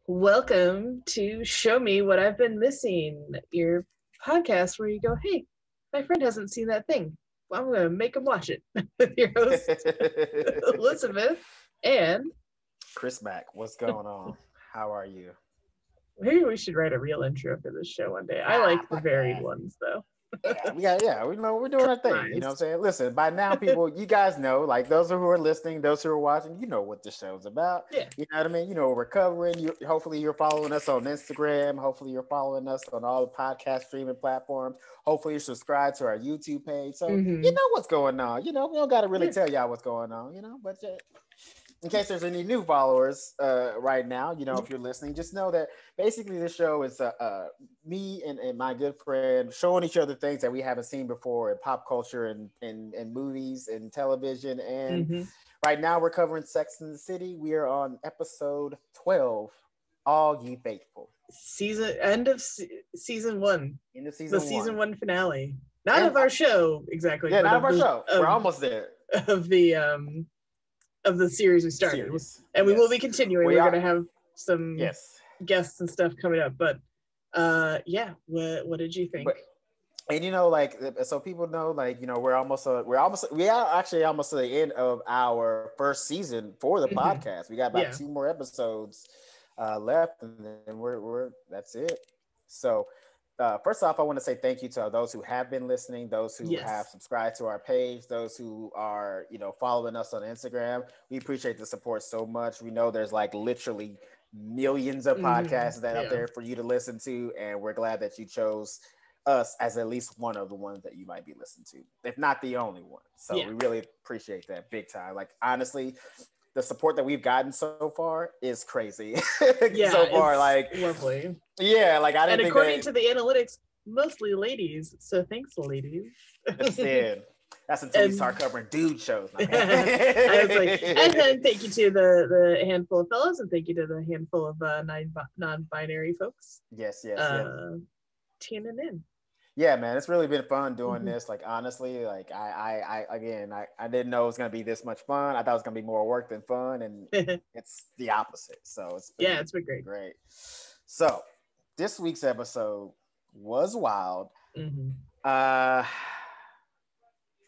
Welcome to Show Me What I've Been Missing, your podcast where you go, hey, my friend hasn't seen that thing. Well, I'm going to make him watch it. With your host, Elizabeth, and Chris Mack. What's going on? How are you? maybe we should write a real intro for this show one day. I like the varied that. ones, though. We know we're doing our thing. You know what I'm saying? Listen, by now, people, you guys know, like those who are listening, those who are watching, you know what the show's about. Yeah. You know what I mean? You know what we're covering. Hopefully you're following us on Instagram. Hopefully you're following us on all the podcast streaming platforms. Hopefully you're subscribed to our YouTube page. So you know what's going on. You know, we don't got to really tell y'all what's going on, you know, but in case there's any new followers right now, you know, if you're listening, just know that basically this show is me and my good friend showing each other things that we haven't seen before in pop culture and movies and television. And right now we're covering Sex and the City. We are on episode 12, All Ye Faithful. End of season one. End of season one. The season one finale. Not of our show, exactly. Yeah, not of our show. We're almost there. Of the series we started. And we will be continuing. We're going to have some guests and stuff coming up. But what did you think? And you know, like, so people know, like, you know, we are actually almost to the end of our first season for the podcast. We got about 2 more episodes left, and then that's it. So first off, I want to say thank you to those who have been listening, those who have subscribed to our page, those who are, you know, following us on Instagram. We appreciate the support so much. We know there's like literally millions of podcasts out there for you to listen to, and we're glad that you chose us as at least one of the ones that you might be listening to, if not the only one. So we really appreciate that big time. Like, honestly, the support that we've gotten so far is crazy. So far, like, lovely. Yeah, like I didn't. And according to the analytics, mostly ladies. So thanks, ladies. That's until we start covering dude shows. I was like, and then thank you to the handful of fellows, and thank you to the handful of non-binary folks. Yes. Tuning in. Yeah, man, it's really been fun doing this. Like, honestly, like I didn't know it was gonna be this much fun. I thought it was gonna be more work than fun, and it's the opposite. So it's been great. So this week's episode was wild. I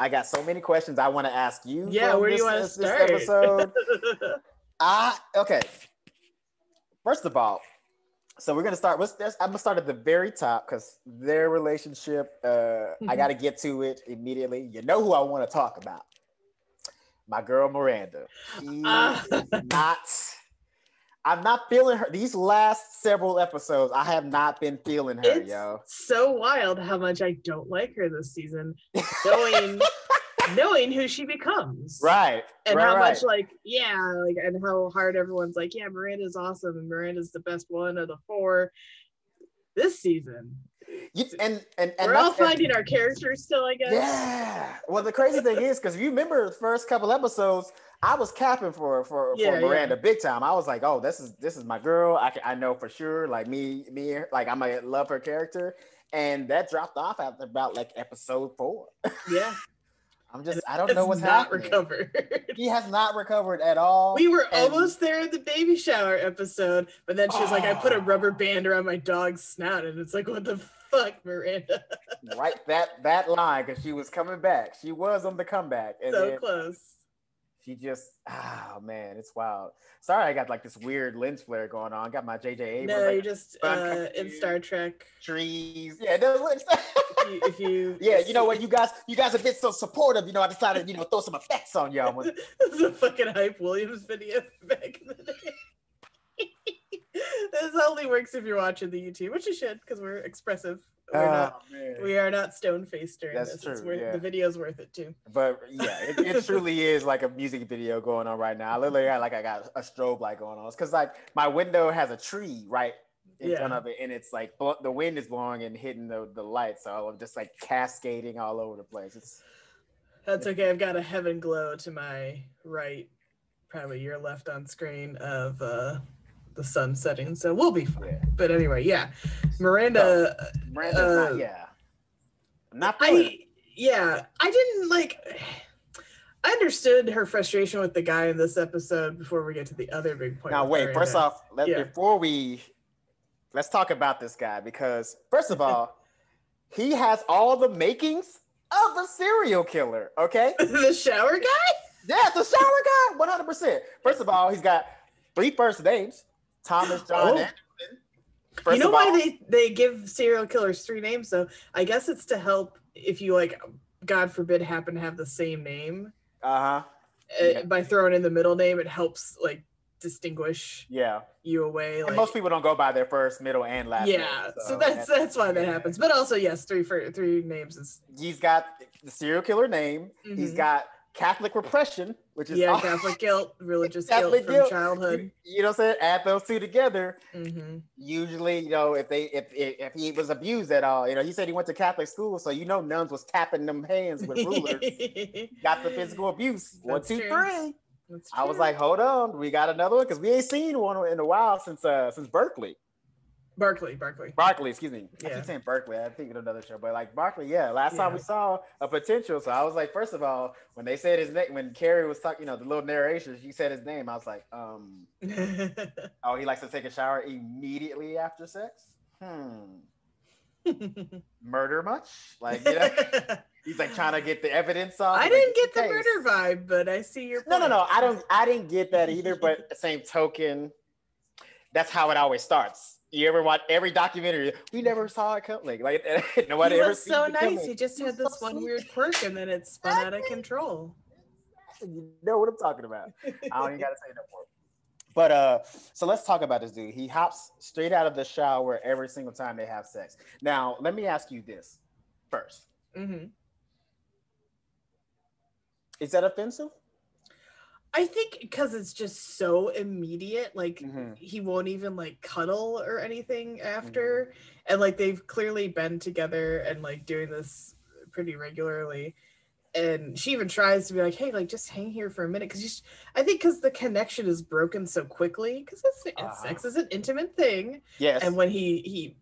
got so many questions I want to ask you. Yeah, where do you want to start? This episode. Okay. First of all, so we're gonna start. I'm gonna start at the very top because their relationship. I got to get to it immediately. You know who I want to talk about? My girl Miranda. I'm not feeling her. These last several episodes, I have not been feeling her, it's so wild how much I don't like her this season, knowing who she becomes. Right. And how much and how hard everyone's like, yeah, Miranda's awesome and Miranda's the best one of the 4 this season. And we're all finding our characters still, I guess. Yeah. Well, the crazy thing is, because you remember the first couple episodes, I was capping for Miranda big time. I was like, oh, this is my girl. I know for sure. Like me, like I might love her character, and that dropped off after about like episode 4. Yeah. I don't know what's happening. Recovered. He has not recovered at all. We were almost there in the baby shower episode, but then she was like, I put a rubber band around my dog's snout, and it's like, what the fuck, Miranda? Right, that line, because she was coming back. She was on the comeback. And so close. She just, man, it's wild. Sorry, I got like this weird lens flare going on. Got my JJ Abrams. No, you're just in Star Trek. Trees. Yeah, those if you you know what, you guys have been so supportive, you know, I decided, you know, throw some effects on y'all. This is a fucking Hype Williams video back in the day. This only works if you're watching the YouTube, which you should, because we're expressive. We are not stone faced during this. True, the video's worth it too. But yeah, it truly is like a music video going on right now. I literally got a strobe light going on. It's because like my window has a tree right in front of it, and it's like the wind is blowing and hitting the light, so I'm just like cascading all over the place. That's okay. I've got a heaven glow to my right, probably your left on screen of the sun setting, so we'll be fine. Yeah. But anyway, Miranda's not feeling it. I didn't like. I understood her frustration with the guy in this episode before we get to the other big point. Now, wait, Miranda. first off, let's talk about this guy because, first of all, he has all the makings of a serial killer, okay? The shower guy? Yeah, the shower guy, 100%. First of all, he's got 3 first names, Thomas John Anderson. You know why they give serial killers 3 names, though? I guess it's to help if you, like, God forbid, happen to have the same name. Uh-huh. By throwing in the middle name, it helps, like, distinguish you away. Like, most people don't go by their first, middle, and last name. So that's why that happens. But also, yes, 3 names is. He's got the serial killer name. Mm-hmm. He's got Catholic repression, which is Catholic guilt, religious Catholic guilt from childhood. You know what I'm saying? Add those 2 together. Mm-hmm. Usually, you know, if he was abused at all, you know, he said he went to Catholic school, so you know, nuns was tapping them hands with rulers. Got the physical abuse. That's 1, 2, true. 3. I was like, hold on, we got another one because we ain't seen one in a while since Barkley. Barkley, excuse me. I keep saying Berkeley. I think of another show, but like Barkley, last time we saw a potential. So I was like, first of all, when they said his name, when Carrie was talking, you know, the little narration, she said his name. I was like, oh, he likes to take a shower immediately after sex. Murder much? Like, you know, he's like trying to get the evidence off. I didn't get the murder vibe, but I see your point. No. I didn't get that either. But the same token, that's how it always starts. You ever watch every documentary? We never saw it coming. Like nobody ever. He was so nice. He just had this one weird quirk, and then it spun out of control. You know what I'm talking about. I don't even gotta say no more. But so let's talk about this dude. He hops straight out of the shower every single time they have sex. Now, let me ask you this first. Mm-hmm. Is that offensive? I think because it's just so immediate, like he won't even like cuddle or anything after. And like they've clearly been together and like doing this pretty regularly. And she even tries to be like, hey, like just hang here for a minute. Cause I think because the connection is broken so quickly, because sex is an intimate thing. Yes. And when he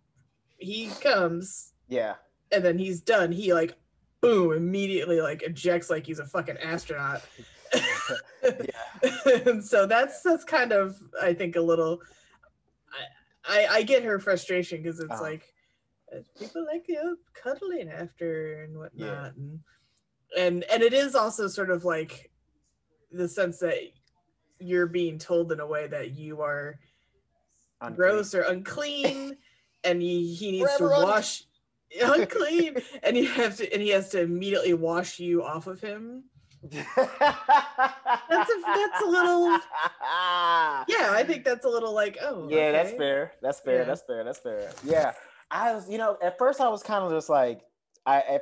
comes, and then he's done, he like boom, immediately like ejects like he's a fucking astronaut. And so that's kind of, I think, a little I get her frustration because it's like people like cuddling after and whatnot, and it is also sort of like the sense that you're being told in a way that you are gross or unclean and he needs to wash unclean and he has to immediately wash you off of him. That's a little I think that's a little like okay. That's fair. That's fair. I was, you know, at first I was kind of just like my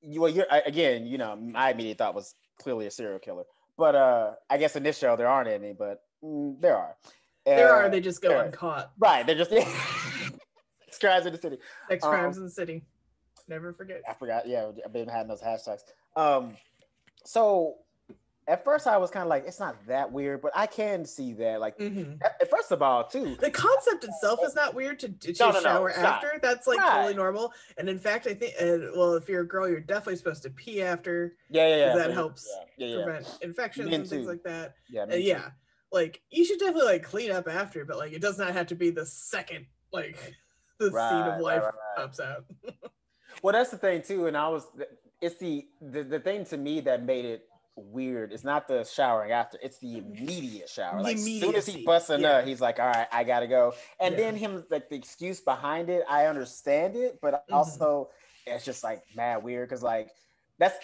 immediate thought was clearly a serial killer, but I guess in this show there aren't any, but there are. They just go uncaught, right? They're just sex crimes in the city. Sex crimes in the city, never forget. I forgot. I've been having those hashtags. So at first I was kind of like, it's not that weird, but I can see that. Like, first of all, too, the concept itself is not weird to shower after. Not. That's like totally normal. And in fact, I think, if you're a girl, you're definitely supposed to pee after. That helps prevent infections and things like that. Like you should definitely like clean up after, but like it does not have to be the second like the scene of life pops out. Well, that's the thing too, and it's the thing to me that made it weird. It's not the showering after; it's the immediate shower. Like as soon as he busts a nut, he's like, "All right, I gotta go." And then him like the excuse behind it, I understand it, but also it's just like mad weird because like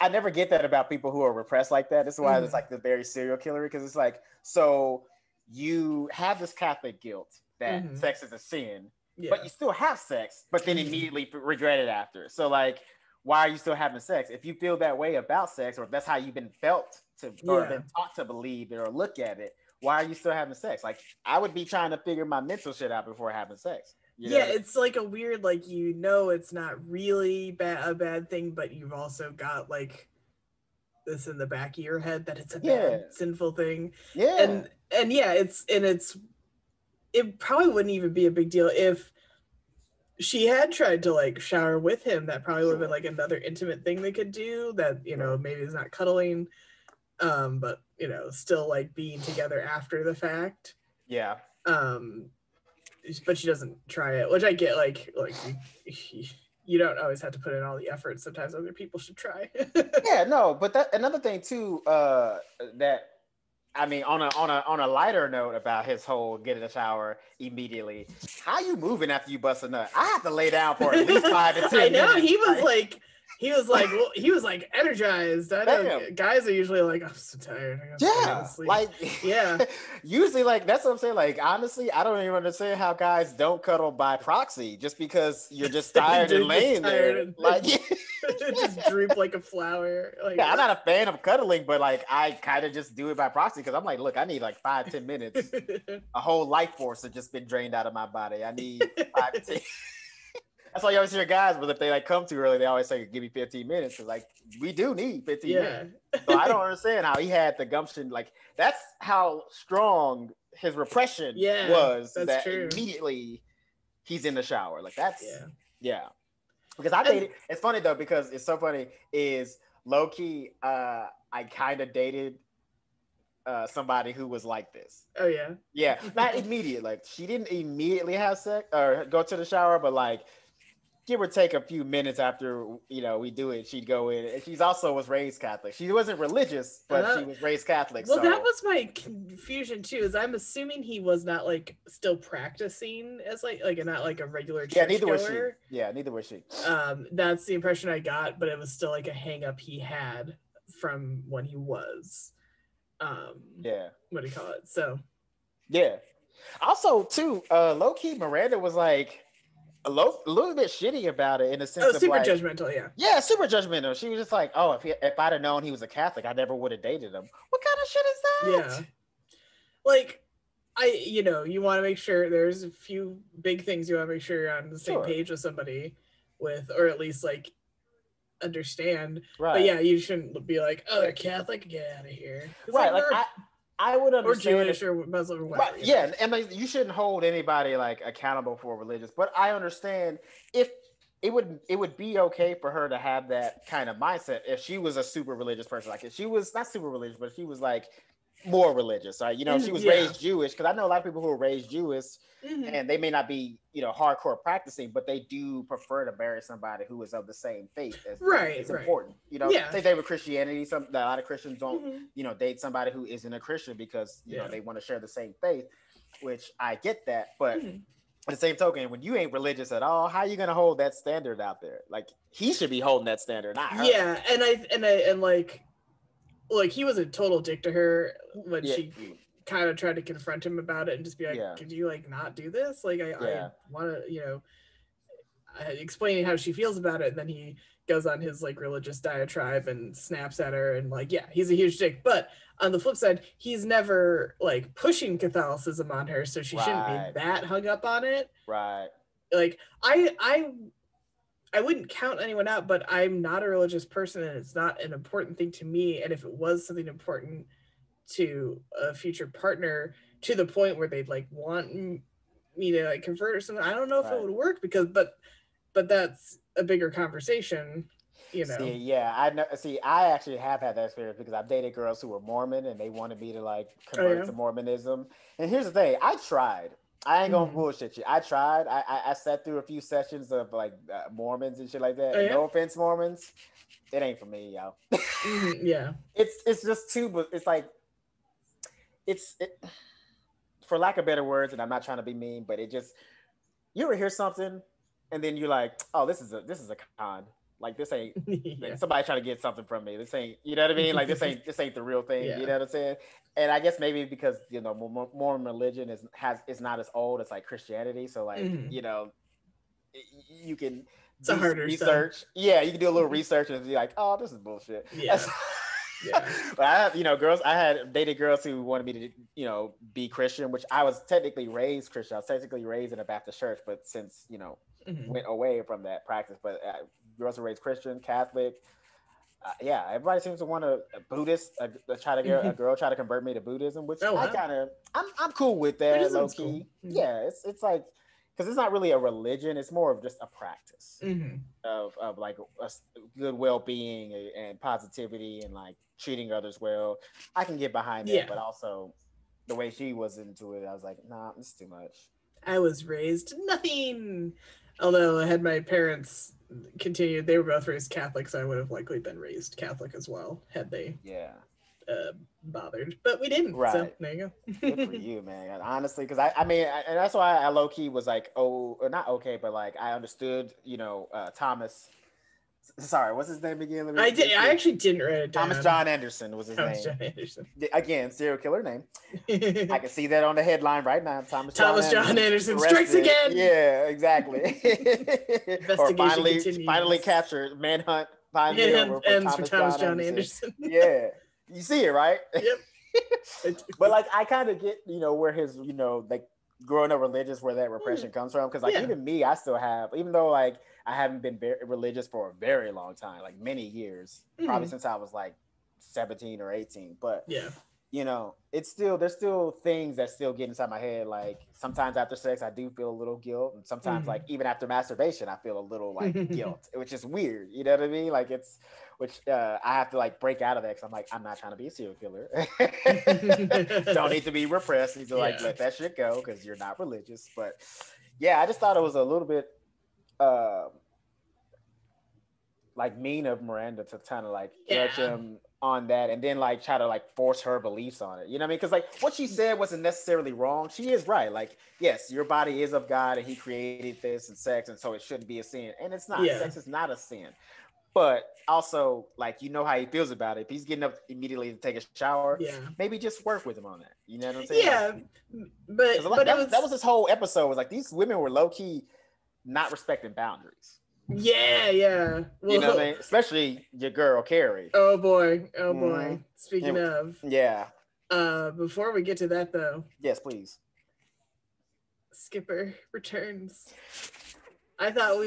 I never get that about people who are repressed like that. This is why it's like the very serial killer because it's like so you have this Catholic guilt that sex is a sin, but you still have sex, but then immediately regret it after. So like. Why are you still having sex? If you feel that way about sex, or if that's how you've been felt to, or been taught to believe it or look at it, why are you still having sex? Like, I would be trying to figure my mental shit out before having sex. You know? It's like a weird, like, it's not really a bad thing, but you've also got like this in the back of your head that it's a bad, sinful thing. Yeah. And it probably wouldn't even be a big deal if she had tried to like shower with him. That probably would have been like another intimate thing they could do that, maybe is not cuddling. but you know, still like being together after the fact. Yeah. But she doesn't try it, which I get. Like you don't always have to put in all the effort. Sometimes other people should try. Yeah, no, but that another thing too, that I mean, on a lighter note about his whole get in the shower immediately. How you moving after you bust a nut? I have to lay down for at least 5 to 10 I know minutes. he was like energized. I know guys are usually like, I'm so tired. Yeah, like yeah. Usually, like that's what I'm saying. Like honestly, I don't even understand how guys don't cuddle by proxy just because you're just tired and laying there. Like just droop like a flower. Like, yeah, I'm not a fan of cuddling, but like I kind of just do it by proxy because I'm like, look, I need like 5-10 minutes. A whole life force has just been drained out of my body. I need 5 to 10. That's why you always hear guys, but if they like come too early, they always say, "Give me 15 minutes." Because like we do need 15 minutes. So I don't understand how he had the gumption. Like that's how strong his repression was. That true. Immediately he's in the shower. Like that's yeah. Because I dated. It's funny though because it's so funny. Is low key. I kind of dated somebody who was like this. Oh yeah. Yeah, not immediate. Like she didn't immediately have sex or go to the shower, but like. Give or take a few minutes after we do it, she'd go in. And she's also was raised Catholic. She wasn't religious, but she was raised Catholic. Well, that was my confusion too. Is I'm assuming he was not like still practicing as like not like a regular church neither goer. Was she. Yeah, neither was she. That's the impression I got, but it was still like a hang up he had from when he was. What do you call it? So. Yeah. Also, too, low key, Miranda was like. A little bit shitty about it in the sense of super like, judgmental, yeah, super judgmental. She was just like, oh, if I'd have known he was a Catholic, I never would have dated him. What kind of shit is that? Yeah, like you want to make sure there's a few big things you want to make sure you're on the same page with somebody with, or at least like understand. Right. But yeah, you shouldn't be like, oh, they're Catholic, get out of here. Right, like I would understand, or Jewish, or Muslim, or whatever. Right, yeah, and like, you shouldn't hold anybody like accountable for religious. But I understand if it would be okay for her to have that kind of mindset if she was a super religious person. Like if she was not super religious, but she was like more religious, right? She was raised Jewish, because I know a lot of people who are raised Jewish, and they may not be hardcore practicing, but they do prefer to marry somebody who is of the same faith. It's important. Same thing with Christianity. A lot of Christians don't date somebody who isn't a Christian because they want to share the same faith, which I get that. But at the same token, when you ain't religious at all, how are you gonna hold that standard out there? Like he should be holding that standard, not her. Yeah, and like he was a total dick to her when she kind of tried to confront him about it and just be like, could you like not do this? Like I want to, explaining how she feels about it. And then he goes on his like religious diatribe and snaps at her and like, he's a huge dick. But on the flip side, he's never like pushing Catholicism on her. So she shouldn't be that hung up on it. Right. Like I wouldn't count anyone out, but I'm not a religious person and it's not an important thing to me. And if it was something important to a future partner to the point where they'd like want me to like convert or something, I don't know if it would work but that's a bigger conversation, I know. I actually have had that experience because I've dated girls who were Mormon and they wanted me to like convert to Mormonism. And here's the thing, I tried. I ain't gonna bullshit you. I tried. I sat through a few sessions of like Mormons and shit like that. No offense, Mormons. It ain't for me, y'all. It's just too, but it's like it's for lack of better words, and I'm not trying to be mean, but it just you ever hear something and then you're like, oh, this is a con. Like this ain't somebody trying to get something from me. This ain't, you know what I mean? Like this ain't the real thing. You know what I'm saying? And I guess maybe because Mormon religion is not as old as like Christianity, so like you can do research. Stuff. Yeah, you can do a little research and be like, oh, this is bullshit. But I have girls. I had dated girls who wanted me to be Christian, which I was technically raised Christian. I was technically raised in a Baptist church, but since went away from that practice. But girls are raised Christian, Catholic. Everybody seems to want a Buddhist. A girl try to convert me to Buddhism, which I'm cool with that. Low key, cool. Yeah, it's like because it's not really a religion, it's more of just a practice Mm-hmm. of like a good well-being and positivity and like treating others well. I can get behind that, Yeah. but also the way she was into it, I was like, nah, it's too much. I was raised nothing. Although I had my parents continued, they were both raised Catholic, so I would have likely been raised Catholic as well had they Yeah. bothered. But we didn't. Right. So there you go. Good for you, man. Honestly, because I mean, and that's why I low key was like, oh, or not okay, but like I understood, Thomas. Sorry, what's his name again? I actually didn't write it down. Thomas John Anderson was his name. John Anderson. Again, serial killer name. I can see that on the headline right now. Thomas John Anderson strikes again. Yeah, exactly. Or finally captured, manhunt. Ends for Thomas John Anderson. Yeah, you see it, right? Yep. But like, I kind of get, where his, like growing up religious, where that repression comes from. Because like even me, I still have, even though like I haven't been religious for a very long time, like many years, probably since I was like 17 or 18. But it's still, there's still things that still get inside my head. Like sometimes after sex, I do feel a little guilt, and sometimes like even after masturbation, I feel a little like guilt, which is weird. You know what I mean? Like I have to like break out of that because I'm like, I'm not trying to be a serial killer. Don't need to be repressed. Need to like let that shit go because you're not religious. But yeah, I just thought it was a little bit like mean of Miranda to kind of like judge him on that and then like try to like force her beliefs on it. You know what I mean? Because like what she said wasn't necessarily wrong. She is right. Like, yes, your body is of God and he created this and sex, and so it shouldn't be a sin. And it's not. Sex is not a sin. But also, like, how he feels about it. If he's getting up immediately to take a shower, maybe just work with him on that. You know what I'm saying? Yeah, but that was this whole episode. Was like these women were low key not respecting boundaries. Yeah. Well, you know what I mean? Especially your girl Carrie. Oh boy. Speaking of, before we get to that though, yes, please. Skipper returns. I thought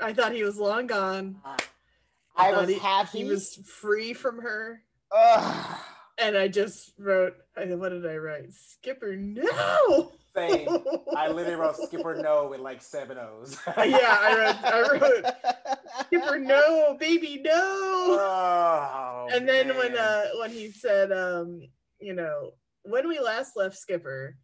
I thought he was long gone. I was happy he was free from her. And I just wrote, what did I write? Skipper, no. Same. I literally wrote Skipper no with like 7 O's. I wrote Skipper no, baby no. Oh, and then when he said, when we last left Skipper,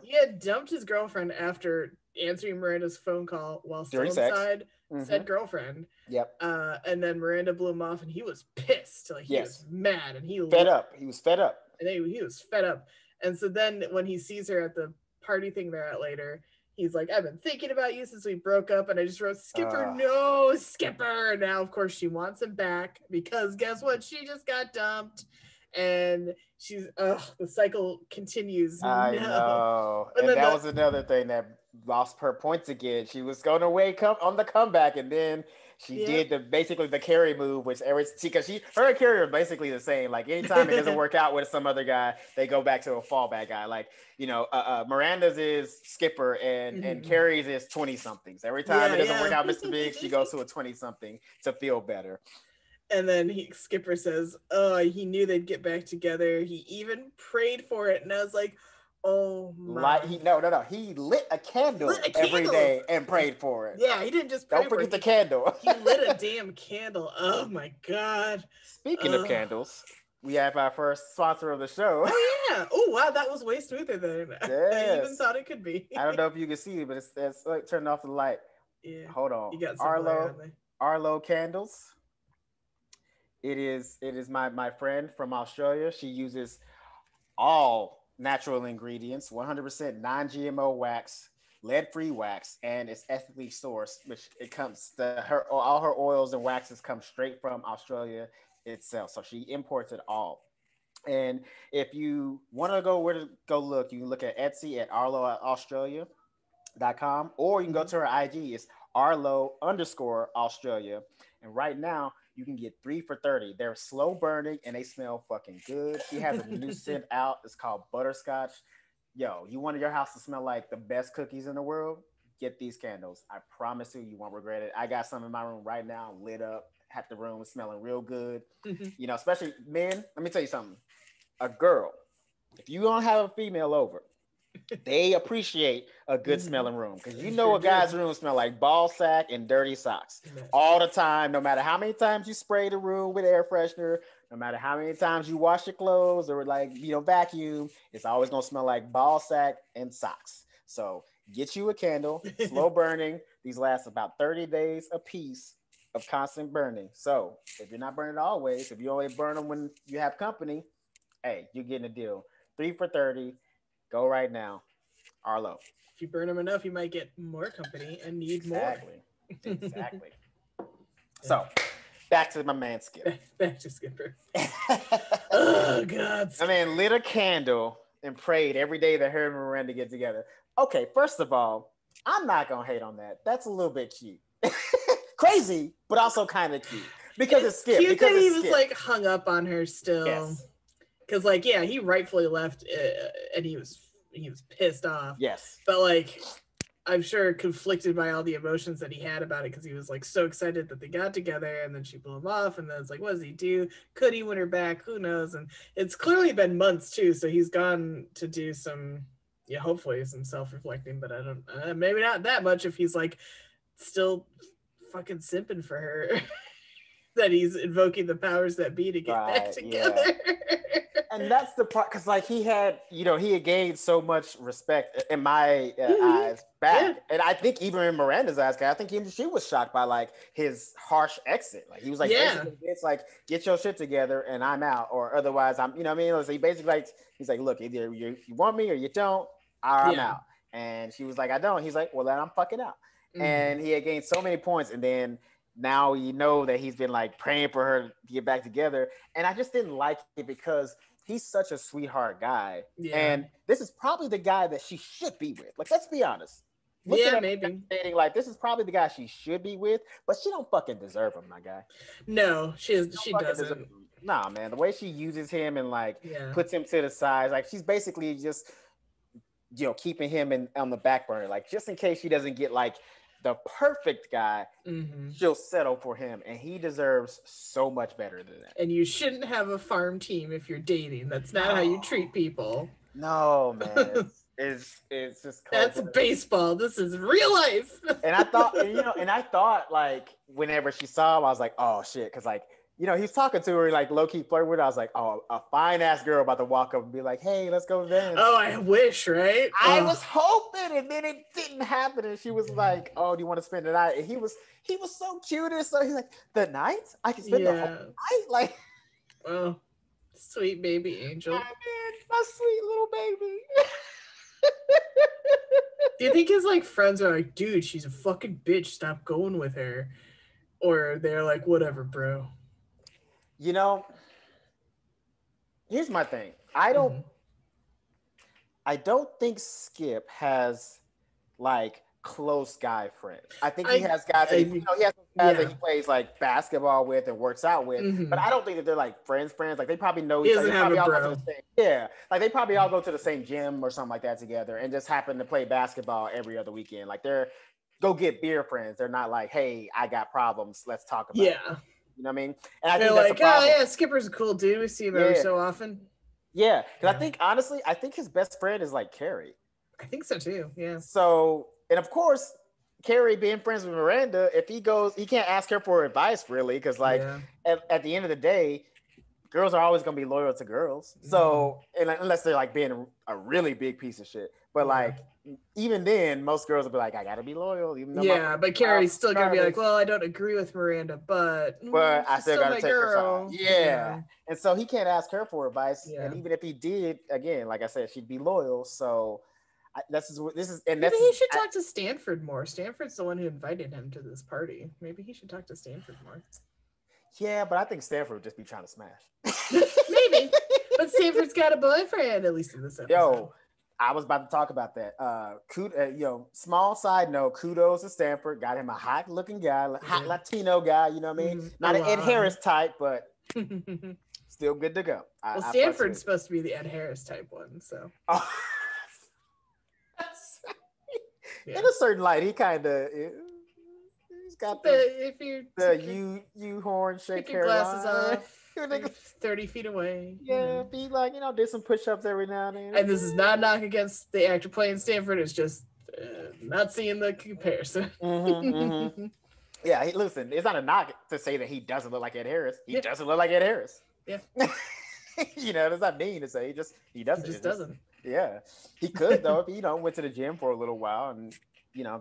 he had dumped his girlfriend after answering Miranda's phone call while still inside said girlfriend. Yep. And then Miranda blew him off, and he was pissed. Like he was mad, and he was fed up. And he was fed up. And so then when he sees her at the party thing they're at later, he's like, I've been thinking about you since we broke up, and I just wrote Skipper, no, Skipper. And now of course she wants him back because guess what? She just got dumped. And she's the cycle continues. I know. And that was another thing that lost her points again. She was going to wake up on the comeback, and then she did basically the Carrie move, which her and Carrie are basically the same. Like anytime it doesn't work out with some other guy, they go back to a fallback guy. Like Miranda's is Skipper and Carrie's is 20-somethings. Every time it doesn't work out, Mr. Big, she goes to a 20-something to feel better. And then Skipper says, he knew they'd get back together. He even prayed for it. And I was like, oh my. No. He lit a candle every day and prayed for it. Yeah, he didn't just pray. Don't forget the candle. He lit a damn candle. Oh my God. Speaking of candles, we have our first sponsor of the show. Oh yeah. Oh wow, that was way smoother than I even thought it could be. I don't know if you can see it, but it's like turning off the light. Yeah. Hold on. You got some Arlo candles. It is my friend from Australia. She uses all natural ingredients, 100% non-GMO wax, lead-free wax, and it's ethically sourced, which it comes all her oils and waxes come straight from Australia itself. So she imports it all. And if you want to go look, you can look at Etsy at arloaustralia.com, or you can go to her IG. It's Arlo_Australia. And right now, you can get 3 for $30. They're slow burning and they smell fucking good. She has a new scent out. It's called Butterscotch. Yo, you want your house to smell like the best cookies in the world? Get these candles. I promise you won't regret it. I got some in my room right now, lit up. Half the room smelling real good. Especially men. Let me tell you something. A girl, if you don't have a female over They appreciate a good smelling room because you know a guy's room smell like ball sack and dirty socks all the time. No matter how many times you spray the room with air freshener, no matter how many times you wash your clothes or vacuum, it's always gonna smell like ball sack and socks. So get you a candle, slow burning. These last about 30 days a piece of constant burning. So if you're not burning always, if you only burn them when you have company, hey, you're getting a deal. 3 for 30. Go right now. Arlo. If you burn them enough, you might get more company and need more. Exactly. So, back to my man Skip. Back to Skipper. Oh, God. My man lit a candle and prayed every day that her and Miranda get together. Okay, first of all, I'm not going to hate on that. That's a little bit cute. Crazy, but also kind of cute. Because it's Skip. Cute because that he was like hung up on her still. Yes. Because like, yeah, he rightfully left and he was pissed off. Yes. But like, I'm sure conflicted by all the emotions that he had about it because he was like so excited that they got together and then she blew him off and then it's like, what does he do? Could he win her back? Who knows? And it's clearly been months too. So he's gone to do some, hopefully some self-reflecting, but I don't, maybe not that much if he's like still fucking simping for her. That he's invoking the powers that be to get back together. Yeah. And that's the part, because like he had gained so much respect in my eyes back. Yeah. And I think even in Miranda's eyes, I think she was shocked by like his harsh exit. Like he was like, it's like, get your shit together and I'm out, or otherwise I'm, you know what I mean? So he basically like, he's like, look, either you want me or you don't, or I'm out. And she was like, I don't. He's like, well, then I'm fucking out. And he had gained so many points, and then now you know that he's been like praying for her to get back together. And I just didn't like it because he's such a sweetheart guy. Yeah. And this is probably the guy that she should be with. Like, let's be honest. Maybe. Dating, like, this is probably the guy she should be with, but she don't fucking deserve him, my guy. No, she doesn't. Nah, man. The way she uses him and like puts him to the side, like she's basically just, keeping him on the back burner. Like, just in case she doesn't get like the perfect guy, she'll settle for him, and he deserves so much better than that. And you shouldn't have a farm team if you're dating. That's not how you treat people. No, man. It's just that's baseball. This is real life. And I thought, like, whenever she saw him, I was like, oh shit, because like, he's talking to her, like low-key flirting with her. I was like, oh, a fine-ass girl about to walk up and be like, hey, let's go dance. Oh, I wish, right? I was hoping, and then it didn't happen. And she was like, oh, do you want to spend the night? And he was so cute. And so he's like, the night? I can spend the whole night? Like, oh, sweet baby angel. My sweet little baby. Do you think his like friends are like, dude, she's a fucking bitch, stop going with her? Or they're like, whatever, bro? Here's my thing. I don't think Skip has like close guy friends. I think he has guys that he has guys that he plays like basketball with and works out with, but I don't think that they're like friends. Like they probably know each other. They probably all go to the same, like they probably all go to the same gym or something like that together and just happen to play basketball every other weekend. Like they're go get beer friends. They're not like, hey, I got problems, let's talk about it. You know what I mean? And I think that's a problem. Oh yeah, Skipper's a cool dude. We see him every so often. Yeah, because I think honestly, his best friend is like Carrie. I think so too. Yeah. So, and of course, Carrie being friends with Miranda, if he goes, he can't ask her for advice really, because like at the end of the day, girls are always gonna be loyal to girls. So, and unless they're like being a really big piece of shit, but like even then, most girls will be like, I gotta be loyal. Even though but Carrie's still gonna be like, well, I don't agree with Miranda, but I still gotta take her side. Yeah. And so he can't ask her for advice. And even if he did, again, like I said, she'd be loyal. So maybe he should talk to Stanford more. Stanford's the one who invited him to this party. Maybe he should talk to Stanford more. Yeah, but I think Stanford would just be trying to smash. Maybe. But Stanford's got a boyfriend, at least in this episode. Yo, I was about to talk about that. Small side note, kudos to Stanford. Got him a hot looking guy, hot Latino guy, you know what I mean? Not an Ed Harris type, but still good to go. Stanford's supposed to be the Ed Harris type one, so. In a certain light, he kind of... He's got the U horn shaped hairline. Glasses off. 30 feet away. Yeah, be like, do some push-ups every now and then. And this is not a knock against the actor playing Stanford. It's just not seeing the comparison. Yeah, listen, it's not a knock to say that he doesn't look like Ed Harris. He doesn't look like Ed Harris. Yeah. That's not mean to say. He doesn't. He just doesn't. Yeah. He could, though, if he, went to the gym for a little while and,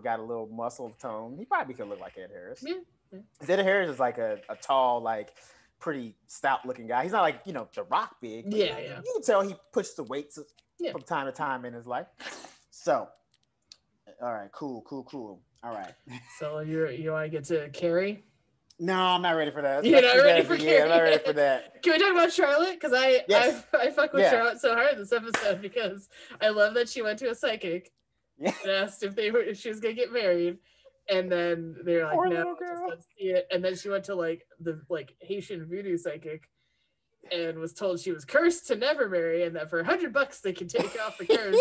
got a little muscle tone. He probably could look like Ed Harris. Yeah. Ed Harris is like a tall, like, pretty stout looking guy. He's not like, The Rock big. Yeah. You can tell he pushed the weights from time to time in his life. So, all right, cool. All right. So you want to get to Carrie? No, I'm not ready for that. You're not ready for Carrie? I'm not ready for that. Can we talk about Charlotte? Because I fuck with Charlotte so hard this episode because I love that she went to a psychic and asked if she was gonna get married, and then they're like, no, just let's see it. And then she went to the Haitian voodoo psychic and was told she was cursed to never marry, and that for $100 they can take off the curse.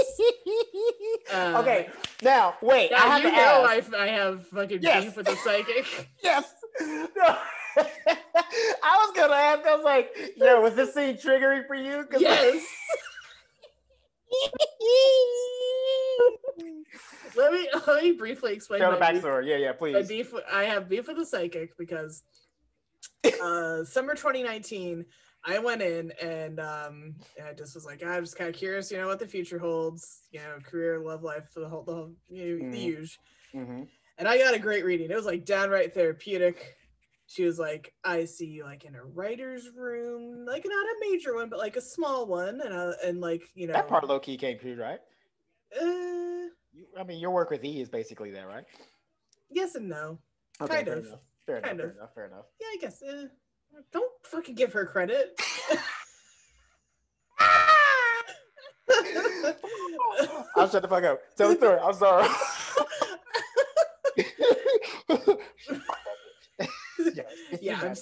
Okay, now wait. Now, I have fucking beef with the psychic. Yes. No. I was gonna ask. I was like, "Yo, was this scene triggering for you?" Yes. Let me briefly explain. Tell the backstory. Yeah, please. I have beef with the psychic because summer 2019. I went in and I just was like, I'm just kind of curious, what the future holds, career, love life, the whole the huge. Mm-hmm. And I got a great reading. It was downright therapeutic. She was like, I see you in a writer's room, not a major one, but a small one, and that part low key came true, right? Your work with E is basically that, right? Yes and no. Okay, kind of. Fair enough. Yeah, I guess. Don't fucking give her credit. I'll shut the fuck up. Tell the story. I'm sorry.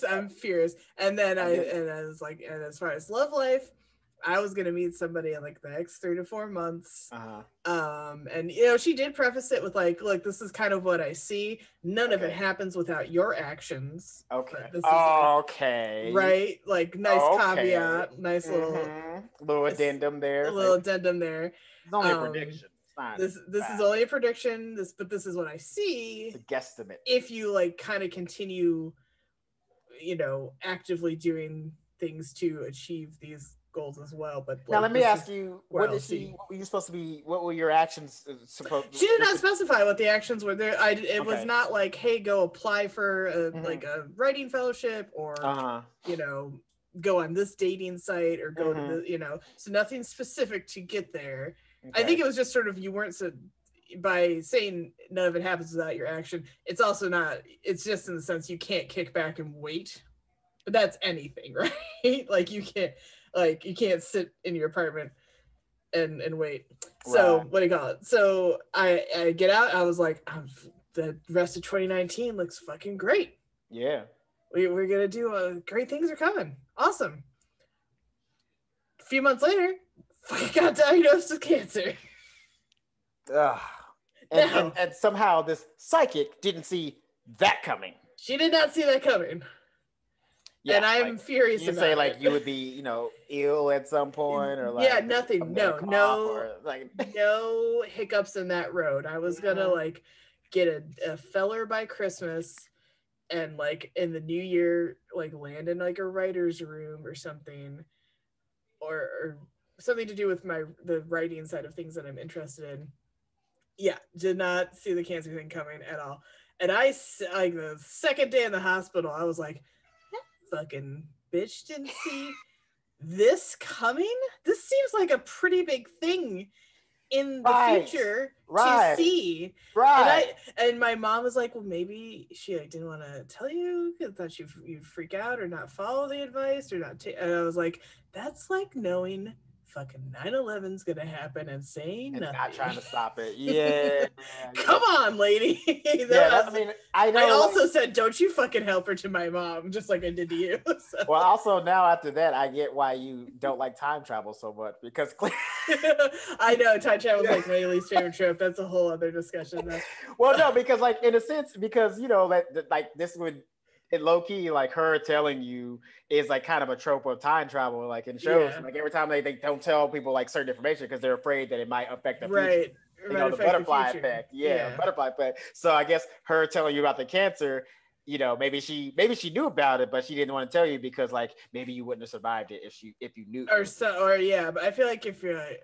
I'm furious. And then I was like, and as far as love life, I was gonna meet somebody in the next 3 to 4 months. And she did preface it with look, this is kind of what I see. None of it happens without your actions. Okay. This is okay. Right? Nice caveat, nice little addendum there. It's only a prediction. This is only a prediction. But this is what I see. It's a guesstimate. If you kind of continue, actively doing things to achieve these goals as well. But now let me ask you, what were you supposed to be? What were your actions supposed? She did not specify what the actions were. It was not hey, go apply for a writing fellowship or go on this dating site or go to the so nothing specific to get there. Okay. I think it was just sort of you weren't by saying none of it happens without your action. It's also not. It's just in the sense you can't kick back and wait. But that's anything, right? You can't. You can't sit in your apartment and wait. So what do you call it? So I get out. I was like, the rest of 2019 looks fucking great. Yeah, we're gonna do great things are coming. Awesome. A few months later, fucking got diagnosed with cancer. And somehow this psychic didn't see that coming. She did not see that coming. Yeah, and I'm furious about it. You say you would be, ill at some point or nothing. No hiccups in that road. I was gonna get a feller by Christmas and in the new year land in a writer's room or something or something to do with the writing side of things that I'm interested in. Yeah, did not see the cancer thing coming at all. And I the second day in the hospital, I was like, fucking bitch didn't see this coming. This seems like a pretty big thing in the future to see. Right. And my mom was like, well, maybe she didn't want to tell you because thought you'd freak out or not follow the advice or not. And I was like, that's like knowing fucking 9/11's gonna happen and saying nothing. Not trying to stop it. Yeah. Come on, lady. I know. I also said, don't you fucking help her to my mom, just like I did to you. So. Well, also now after that, I get why you don't like time travel so much because I know time travel is my least favorite trip. That's a whole other discussion. Though. Well, no, because in a sense, because that this would it low key, like her telling you is like kind of a trope of time travel, like in shows. Yeah. Like every time they don't tell people like certain information because they're afraid that it might affect the future. Right. It You might know, the affect the butterfly future. effect. Yeah, Yeah. butterfly effect. So I guess her telling you about the cancer, you know, maybe she knew about it, but she didn't want to tell you because like maybe you wouldn't have survived it if you knew. Or yeah, but I feel like if you're like,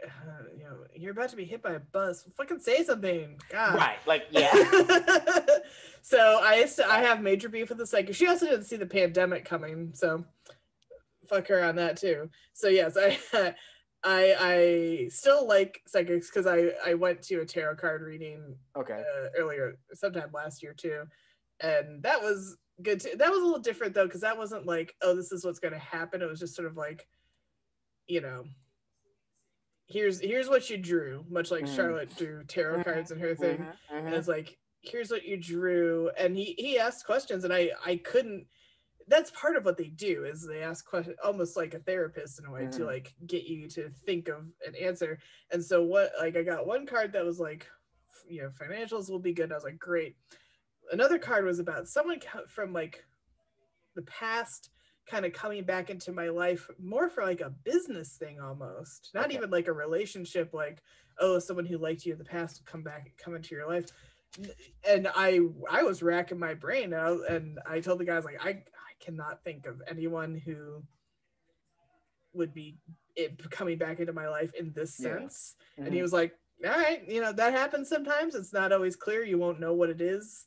you know, you're about to be hit by a bus, fucking say something. God. Right. Like, yeah. So I have major beef with the psychic. She also didn't see the pandemic coming, so fuck her on that too. So yes, I still like psychics because I went to a tarot card reading earlier sometime last year too, and that was good too. That was a little different though because that wasn't like, oh, this is what's going to happen. It was just sort of like, you know, here's what you drew, much like Charlotte drew tarot cards in her thing, and it's like, here's what you drew, and he asked questions, and I couldn't. That's part of what they do is they ask questions almost like a therapist in a way to like get you to think of an answer. And so what, like I got one card that was like, you know, financials will be good. I was like, great. Another card was about someone from like the past kind of coming back into my life more for like a business thing almost, not even like a relationship, like, oh, someone who liked you in the past will come into your life. And I was racking my brain, and I told the guys, like, I cannot think of anyone who would be coming back into my life in this sense. And he was like, all right, you know, that happens sometimes. It's not always clear. You won't know what it is.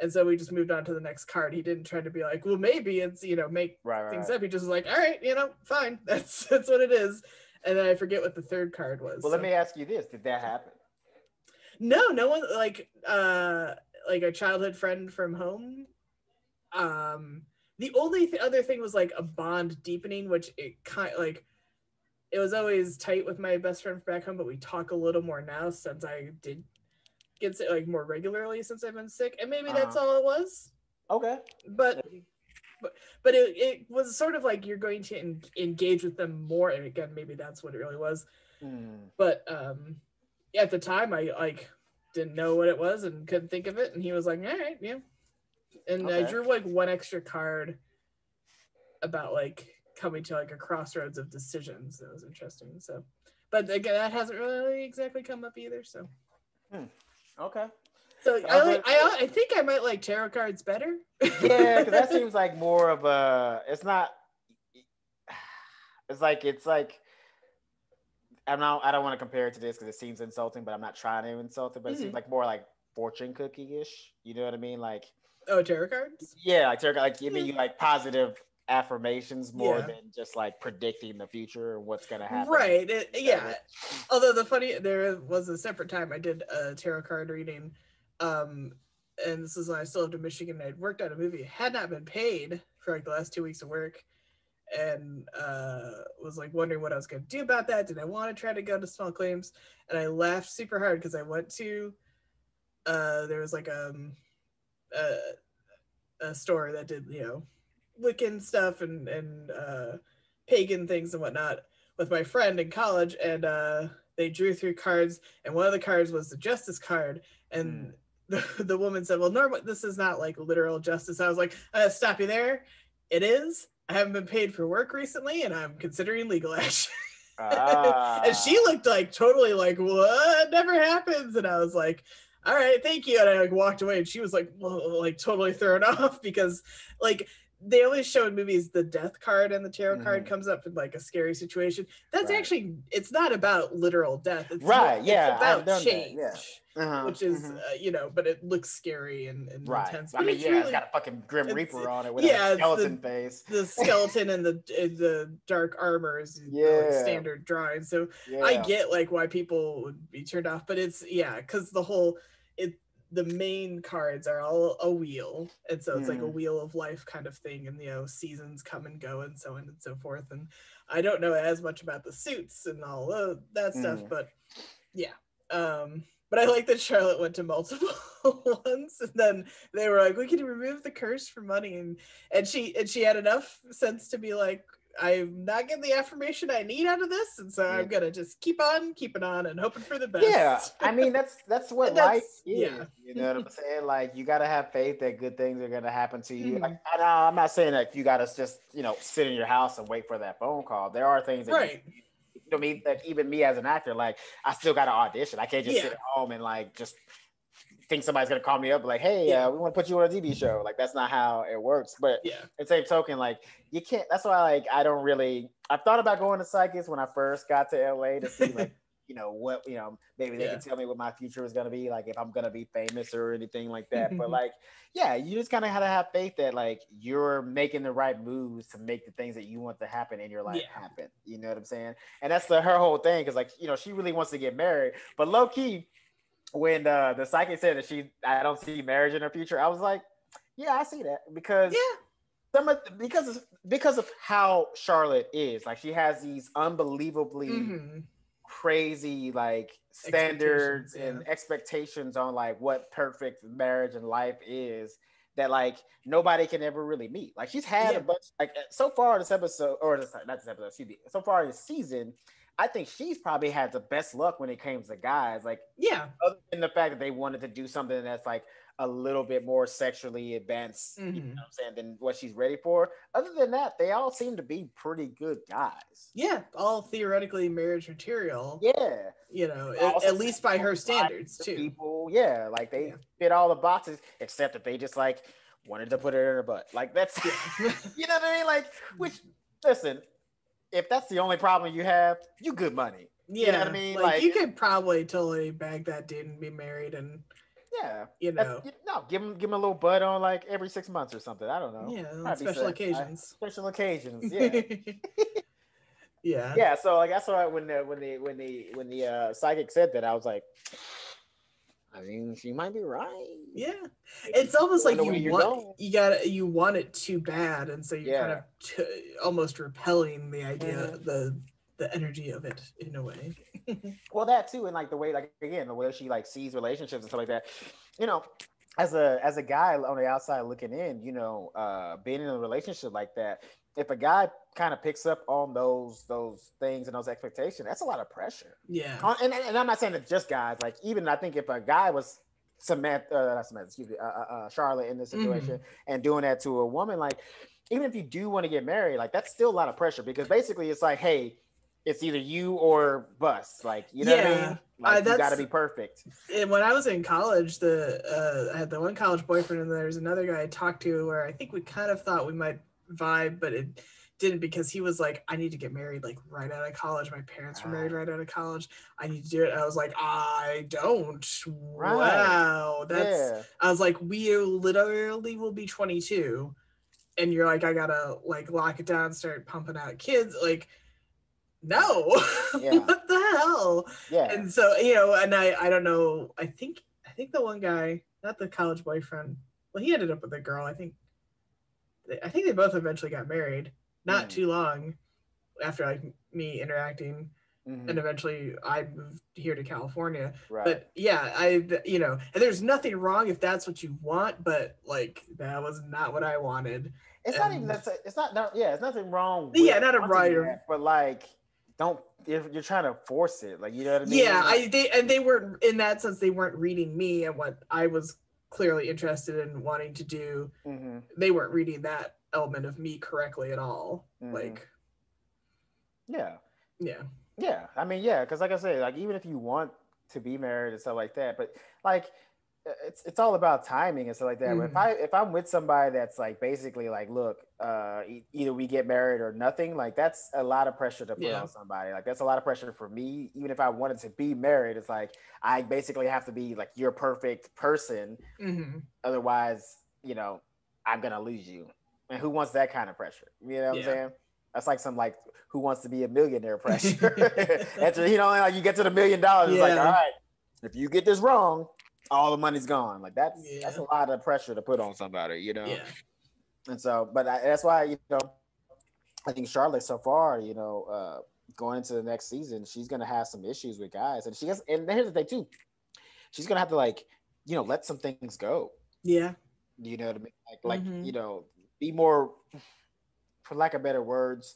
And so we just moved on to the next card. He didn't try to be like, well, maybe it's, you know, make things up. He just was like, all right, you know, fine. That's what it is. And then I forget what the third card was. Well, let me ask you this. Did that happen? No one like a childhood friend from home. The only other thing was like a bond deepening, which it kind of like, it was always tight with my best friend from back home, but we talk a little more now since I did get sick like more regularly since I've been sick, and maybe that's all it was. Okay. But it was sort of like you're going to engage with them more, and again, maybe that's what it really was. But at the time, I like didn't know what it was and couldn't think of it, and he was like, all right, yeah. And I drew like one extra card about like coming to like a crossroads of decisions. That was interesting. So, but again, that hasn't really exactly come up either. So, okay. So I think I might like tarot cards better. Yeah, because that seems like more of a. It's not. It's like. I don't want to compare it to this because it seems insulting, but I'm not trying to insult it. But it seems like more like fortune cookie-ish. You know what I mean? Like. Oh, tarot cards? Yeah, like tarot, like giving you like positive affirmations more than just like predicting the future and what's gonna happen. Right. Although there was a separate time I did a tarot card reading, and this is when I still lived in Michigan. I'd worked on a movie, had not been paid for like the last 2 weeks of work, and was like wondering what I was gonna do about that. Did I want to try to go to small claims? And I laughed super hard because I went to there was like a store that did, you know, Wiccan stuff and pagan things and whatnot with my friend in college, and they drew 3 cards, and one of the cards was the justice card, and the woman said, well, normally this is not like literal justice. I was like, stop you there. It is. I haven't been paid for work recently, and I'm considering legal action. And she looked like totally like, what? Never happens. And I was like, all right, thank you. And I like walked away, and she was like, whoa, like totally thrown off because like they always show in movies the death card and the tarot card comes up in like a scary situation. That's actually, it's not about literal death. It's it's about change, which is, you know, but it looks scary and intense. I mean, it's got a fucking Grim Reaper on it with a skeleton face. The skeleton and the dark armor is like standard drawing. So I get like why people would be turned off, but it's, because the main cards are all a wheel, and so it's like a wheel of life kind of thing, and you know, seasons come and go and so on and so forth. And I don't know as much about the suits and all of that stuff, but but I like that Charlotte went to multiple ones, and then they were like, we can remove the curse for money, and she had enough sense to be like, I'm not getting the affirmation I need out of this, and so I'm gonna just keep on keeping on and hoping for the best. Yeah, I mean that's what life is. Yeah. You know what I'm saying? Like you gotta have faith that good things are gonna happen to you. Like I'm not saying that you gotta just sit in your house and wait for that phone call. There are things that like even me as an actor, like I still gotta audition. I can't just sit at home and like just think somebody's gonna call me up like, hey, we want to put you on a TV show. Like that's not how it works. But at the same token, like you can't. That's why like I don't really. I thought about going to psychics when I first got to LA to see like what maybe they can tell me what my future is gonna be like if I'm gonna be famous or anything like that. But like you just kind of have to have faith that like you're making the right moves to make the things that you want to happen in your life happen. You know what I'm saying? And that's her whole thing because like she really wants to get married, but low key. When the psychic said that I don't see marriage in her future, I was like, yeah, I see that because because of how Charlotte is. Like she has these unbelievably crazy like standards and expectations on like what perfect marriage and life is that like nobody can ever really meet. Like she's had a bunch like so far this episode or not this episode, excuse me, so far this season. I think she's probably had the best luck when it comes to guys. Like, other than the fact that they wanted to do something that's like a little bit more sexually advanced, you know what I'm saying, than what she's ready for. Other than that, they all seem to be pretty good guys. Yeah, all theoretically marriage material. Yeah. At least by her standards, too. People, like they fit all the boxes, except that they just like wanted to put it in her butt. Like, that's, you know what I mean? Like, which, listen, if that's the only problem you have, you good money. You know what I mean? Like you could probably totally bag that dude and be married and give him a little butt on like every 6 months or something. I don't know. On special occasions. Special occasions, yeah. Yeah, so like that's why when the psychic said that, I was like, I mean, she might be right. Yeah, it's almost like you want it too bad, and so you're kind of almost repelling the idea, the energy of it in a way. Well, that too, and like the way, like again, the way she like sees relationships and stuff like that. As a guy on the outside looking in, being in a relationship like that, if a guy kind of picks up on those things and those expectations, that's a lot of pressure. Yeah. And I'm not saying it's just guys. Like even I think if a guy was Charlotte in this situation and doing that to a woman, like even if you do want to get married, like that's still a lot of pressure because basically it's like, hey, it's either you or bust. Like, you know what I mean? Like you got to be perfect. And when I was in college, I had the one college boyfriend and there's another guy I talked to where I think we kind of thought we might vibe, but it didn't because he was like, I need to get married like right out of college. My parents were married right out of college. I need to do it. And I was like, I don't. Right. Wow. I was like, we literally will be 22 and you're like, I gotta like lock it down, start pumping out kids. Like, no. What the hell? Yeah. And so, and I don't know, I think the one guy, not the college boyfriend, well, he ended up with a girl. I think they both eventually got married not too long after like me interacting, and eventually I moved here to California. Right. But and there's nothing wrong if that's what you want, but like that was not what I wanted. It's not even it's nothing wrong with not a right, but like don't, if you're trying to force it, like, you know what I mean? Yeah, they weren't, in that sense, they weren't reading me and what I was clearly interested in wanting to do. They weren't reading that element of me correctly at all. Like, yeah. I mean, because like I said, like even if you want to be married and stuff like that, but like it's all about timing and stuff like that. But if I'm with somebody that's like basically like, look, either we get married or nothing, like that's a lot of pressure to put on somebody. Like that's a lot of pressure for me. Even if I wanted to be married, it's like I basically have to be like your perfect person. Otherwise, I'm gonna lose you. And who wants that kind of pressure? You know what I'm saying? That's like some like who wants to be a millionaire pressure. That's like you get to the $1 million, it's like, all right, if you get this wrong, all the money's gone. Like that's a lot of pressure to put on somebody, And so, but that's why I think Charlotte so far, going into the next season, she's gonna have some issues with guys, and and here's the thing too, she's gonna have to like, let some things go. Yeah. You know what I mean? Like be more, for lack of better words,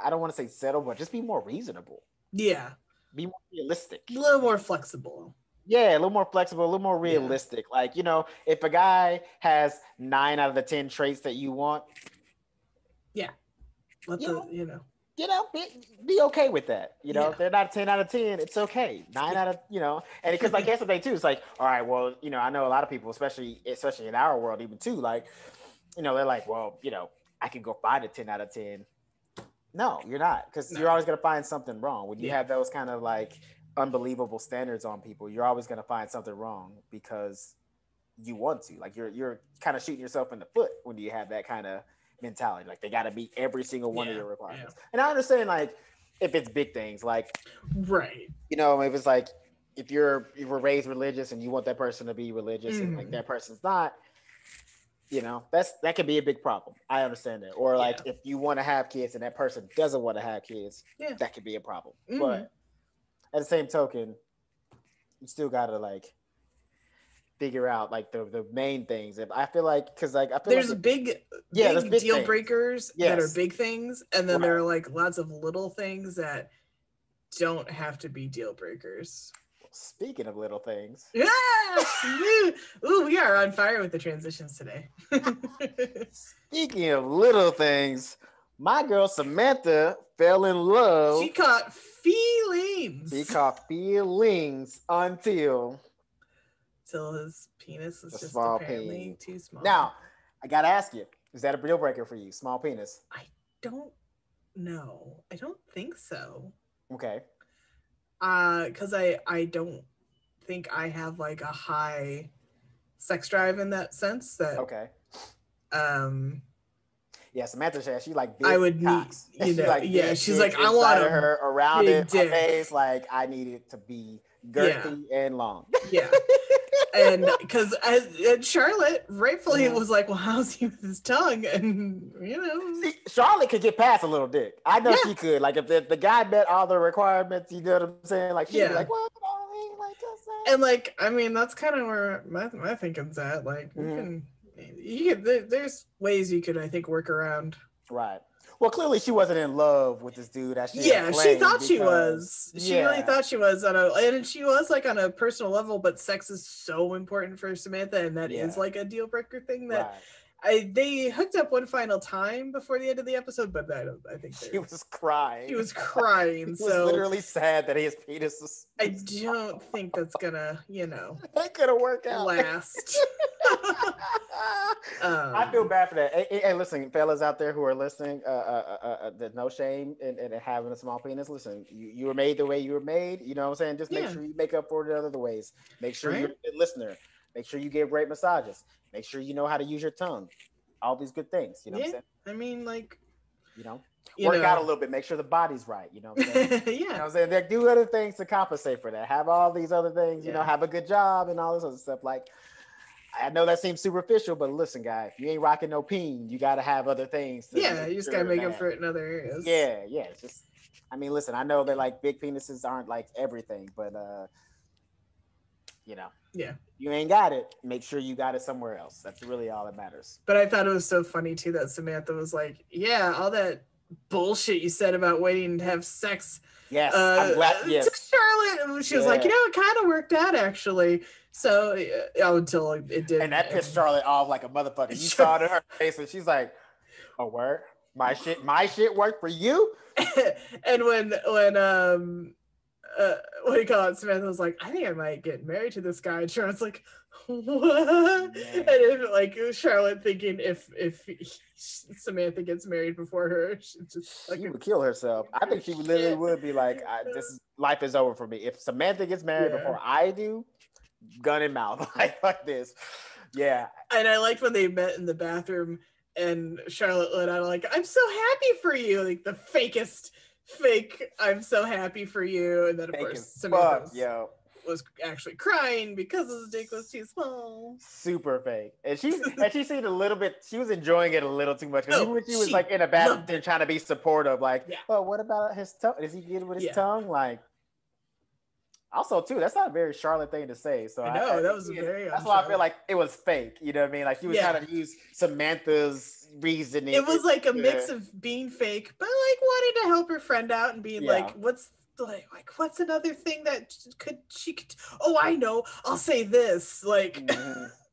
I don't want to say settle, but just be more reasonable. Yeah. Be more realistic. A little more flexible. Yeah, a little more flexible, a little more realistic. Yeah. Like, you know, if a guy has 9 out of the 10 traits that you want, yeah, be okay with that. You know, if they're not 10 out of 10, it's okay. 9 out of, you know, and because like yesterday too, it's like, all right, well, you know, I know a lot of people, especially in our world, even too, like, you know, they're like, well, you know, I can go find a 10 out of 10. No, you're not, because you're always gonna find something wrong when you have those kind of like unbelievable standards on people. You're always gonna find something wrong because you want to. Like you're kind of shooting yourself in the foot when you have that kind of mentality. Like they got to meet every single one of your requirements. And I understand, like, if it's big things, like, right, you know, if it's like if you were raised religious and you want that person to be religious and like that person's not, you know, that could be a big problem. I understand that. Or like if you want to have kids and that person doesn't want to have kids, that could be a problem. But at the same token, you still gotta like figure out like the main things. If I feel like, because like I feel there's like big deal things. Breakers that are big things, and then there are like lots of little things that don't have to be deal breakers. Speaking of little things, ooh, we are on fire with the transitions today. Speaking of little things, my girl Samantha fell in love. She caught feelings. Until his penis was just apparently too small. Now, I gotta ask you, is that a deal breaker for you? Small penis? I don't know. I don't think so. Okay. Because I don't think I have like a high sex drive in that sense. That okay. Yeah, Samantha said she like big I would cocks. need, you know, like she's like, I want her around it, my face, like I need it to be girthy and long. Yeah. And because Charlotte rightfully was like, well, how's he with his tongue? And you know, see, Charlotte could get past a little dick. I know she could. Like if the guy met all the requirements, you know what I'm saying? Like she'd be like, what? And like, I mean, that's kind of where my thinking's at. Like, there's ways you could, I think, work around. Right. Well, clearly she wasn't in love with this dude. She thought she was. She really thought she was and she was like on a personal level. But sex is so important for Samantha, and that is like a deal breaker thing that. They hooked up one final time before the end of the episode, but I think she was crying. She was crying. He was literally sad that his penis was. I don't think that's gonna, you know, it could have worked out. Last. I feel bad for that. Hey, listen, fellas out there who are listening, there's no shame in having a small penis. Listen, you were made the way you were made. You know what I'm saying? Just make sure you make up for it in other ways. Make sure you're a good listener. Make sure you get great massages. Make sure you know how to use your tongue. All these good things. You know what I'm saying? I mean, like, work out a little bit. Make sure the body's right. You know what I'm saying? You know what I'm saying? They do other things to compensate for that. Have all these other things, you know, have a good job and all this other stuff. Like, I know that seems superficial, but listen, guy, if you ain't rocking no peen, you got to have other things. You just got to make up for it in other areas. Yeah. It's just, I mean, listen, I know that like big penises aren't like everything, but, you know. Yeah. You ain't got it. Make sure you got it somewhere else. That's really all that matters. But I thought it was so funny too that Samantha was like, yeah, all that bullshit you said about waiting to have sex. Yes. I'm glad. Yes. To Charlotte. She was like, you know, it kind of worked out actually. So until it didn't. And that pissed Charlotte off like a motherfucker. You saw it in her face and she's like, oh, word? My shit worked for you? And when what do you call it? Samantha was like, I think I might get married to this guy. And Charlotte's like, what? Yeah. And if, like Charlotte thinking if Samantha gets married before her, she would kill herself. I think she literally would be like, life is over for me. If Samantha gets married before I do, gun in mouth like this. Yeah. And I liked when they met in the bathroom and Charlotte let out like, I'm so happy for you, like the fake I'm so happy for you, and then of course Samantha was actually crying because his dick was too small. Super fake. And she seemed a little bit, she was enjoying it a little too much. Even when she was like in a bathroom trying to be supportive, like, oh, what about his tongue? Is he good with his tongue? Like, Also, too, that's not a very Charlotte thing to say. So I know that was very. That's why I feel like it was fake. You know what I mean? Like she was trying to use Samantha's reasoning. It was like a mix of being fake, but like wanting to help her friend out and being like, what's another thing that she could? Oh, I know. I'll say this, like,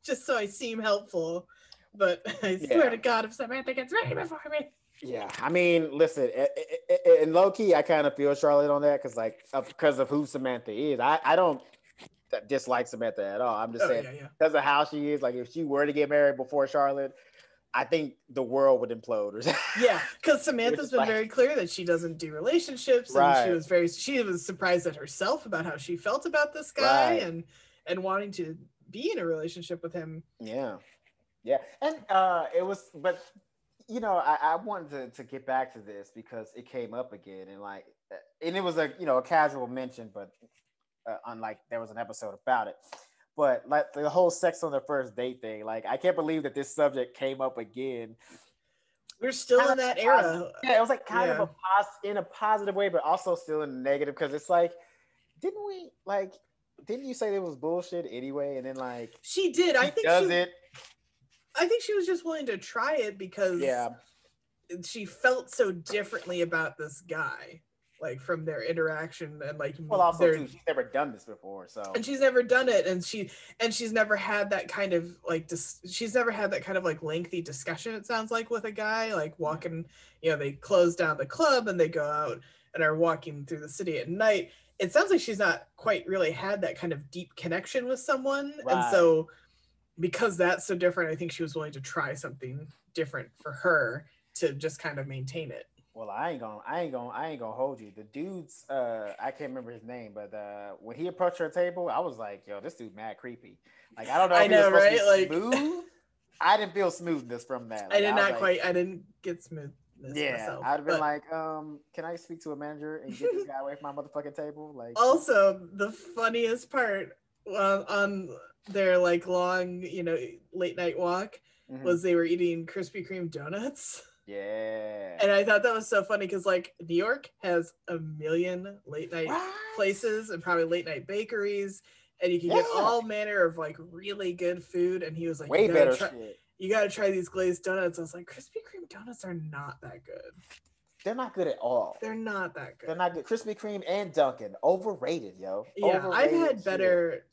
just so I seem helpful. But I swear to God, if Samantha gets ready before me. Yeah, I mean, listen, in low key, I kind of feel Charlotte on that because of who Samantha is. I don't dislike Samantha at all. I'm just saying because of how she is. Like, if she were to get married before Charlotte, I think the world would implode. Yeah, because Samantha's been very clear that she doesn't do relationships, and she was surprised at herself about how she felt about this guy and wanting to be in a relationship with him. Yeah, and it was, but. You know, I wanted to get back to this because it came up again, and it was a casual mention, but unlike there was an episode about it. But like the whole sex on the first date thing, like I can't believe that this subject came up again. We're still in that era. Yeah, it was like kind of in a positive way, but also still in a negative because it's like, didn't you say it was bullshit anyway? And then like she did. I think does it. I think she was just willing to try it because she felt so differently about this guy, like from their interaction and like. Well, also too, she's never done this before, so. And she's never done it, and she's never had that kind of like lengthy discussion. It sounds like with a guy like walking, they close down the club and they go out and are walking through the city at night. It sounds like she's not quite really had that kind of deep connection with someone, and so. Because that's so different, I think she was willing to try something different for her to just kind of maintain it. Well, I ain't gonna hold you. The dude's I can't remember his name, but when he approached her table, I was like, yo, this dude mad creepy. Like I don't know if he was supposed to be smooth. I didn't feel smoothness from that. Like, I didn't get smoothness myself. I'd have been like, can I speak to a manager and get this guy away from my motherfucking table? Like also the funniest part on their like long, late night walk was they were eating Krispy Kreme donuts. Yeah. And I thought that was so funny because like New York has a million late night places and probably late night bakeries, and you can get all manner of like really good food. And he was like, way better shit. You got to try these glazed donuts. I was like, Krispy Kreme donuts are not that good. They're not good at all. They're not that good. They're not good. Krispy Kreme and Dunkin', overrated, yo. Yeah, overrated I've had better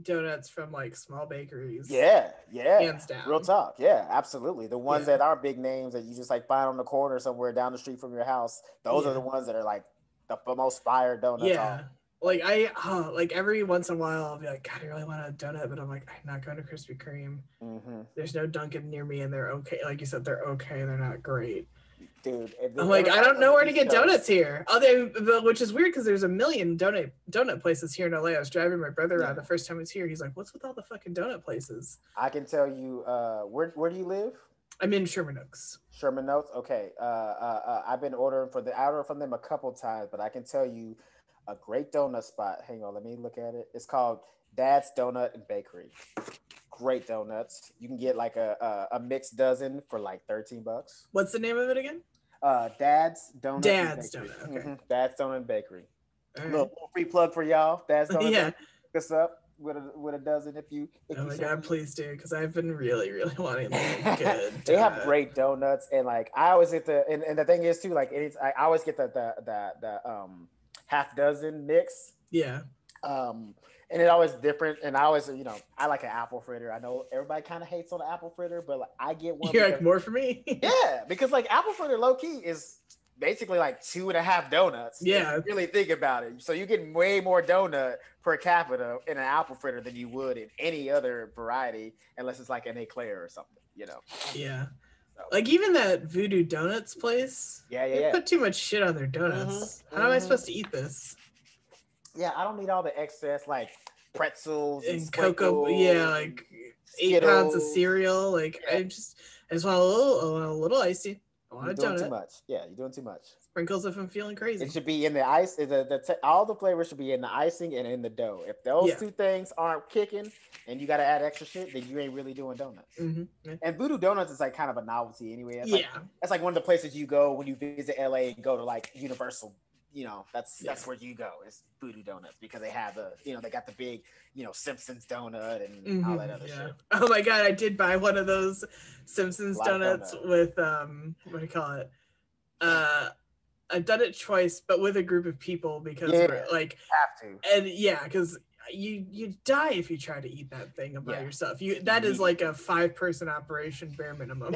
donuts from like small bakeries. Yeah. Hands down. Real talk. Yeah, absolutely. The ones that are big names that you just like find on the corner somewhere down the street from your house, those are the ones that are like the most fire donuts. Yeah. Like like every once in a while I'll be like, God, I really want a donut, but I'm like, I'm not going to Krispy Kreme. There's no Dunkin' near me, and they're okay. Like you said, they're okay. They're not great. Dude, I'm like, I don't know where to get donuts here. Which is weird because there's a million donut places here in LA. I was driving my brother around the first time he was here. He's like, what's with all the fucking donut places? I can tell you, where do you live? I'm in Sherman Oaks. Sherman Oaks? Okay. I've been ordering from them a couple times, but I can tell you a great donut spot. Hang on, let me look at it. It's called Dad's Donut and Bakery. Great donuts. You can get like a mixed dozen for like $13. What's the name of it again? Dad's Donut. Okay. Dad's Donut and Bakery. Right. Little free plug for y'all. Dad's Donut. Yeah. Hook us up with a dozen if you. Oh my God, please do, because I've been really, really wanting like good. They have great donuts, and like I always get and the thing is too, like I always get the half dozen mix. Yeah. And it always different, and I always, I like an apple fritter. I know everybody kind of hates on the apple fritter, but like I get one. You're like, more for me? Yeah, because like apple fritter low key is basically like 2.5 donuts. Yeah. If you really think about it. So you get way more donut per capita in an apple fritter than you would in any other variety, unless it's like an eclair or something, Yeah. So. Like even that Voodoo Donuts place. They put too much shit on their donuts. How am I supposed to eat this? Yeah, I don't need all the excess like pretzels and cocoa. Yeah, like Skittles. 8 pounds of cereal. Like I just want a little icy. I want a donut. Too much. Yeah, you're doing too much. Sprinkles if I'm feeling crazy. It should be in the ice. All the flavors should be in the icing and in the dough. If those two things aren't kicking and you got to add extra shit, then you ain't really doing donuts. Mm-hmm. And Voodoo Donuts is like kind of a novelty anyway. That's like one of the places you go when you visit LA and go to like Universal that's where you go is Voodoo Donuts because they have they got the big, Simpsons donut and all that other shit. Oh my God, I did buy one of those Simpsons donuts with what do you call it? I've done it twice, but with a group of people because we're like have to. And because you die if you try to eat that thing by yourself. That is like a 5-person operation bare minimum.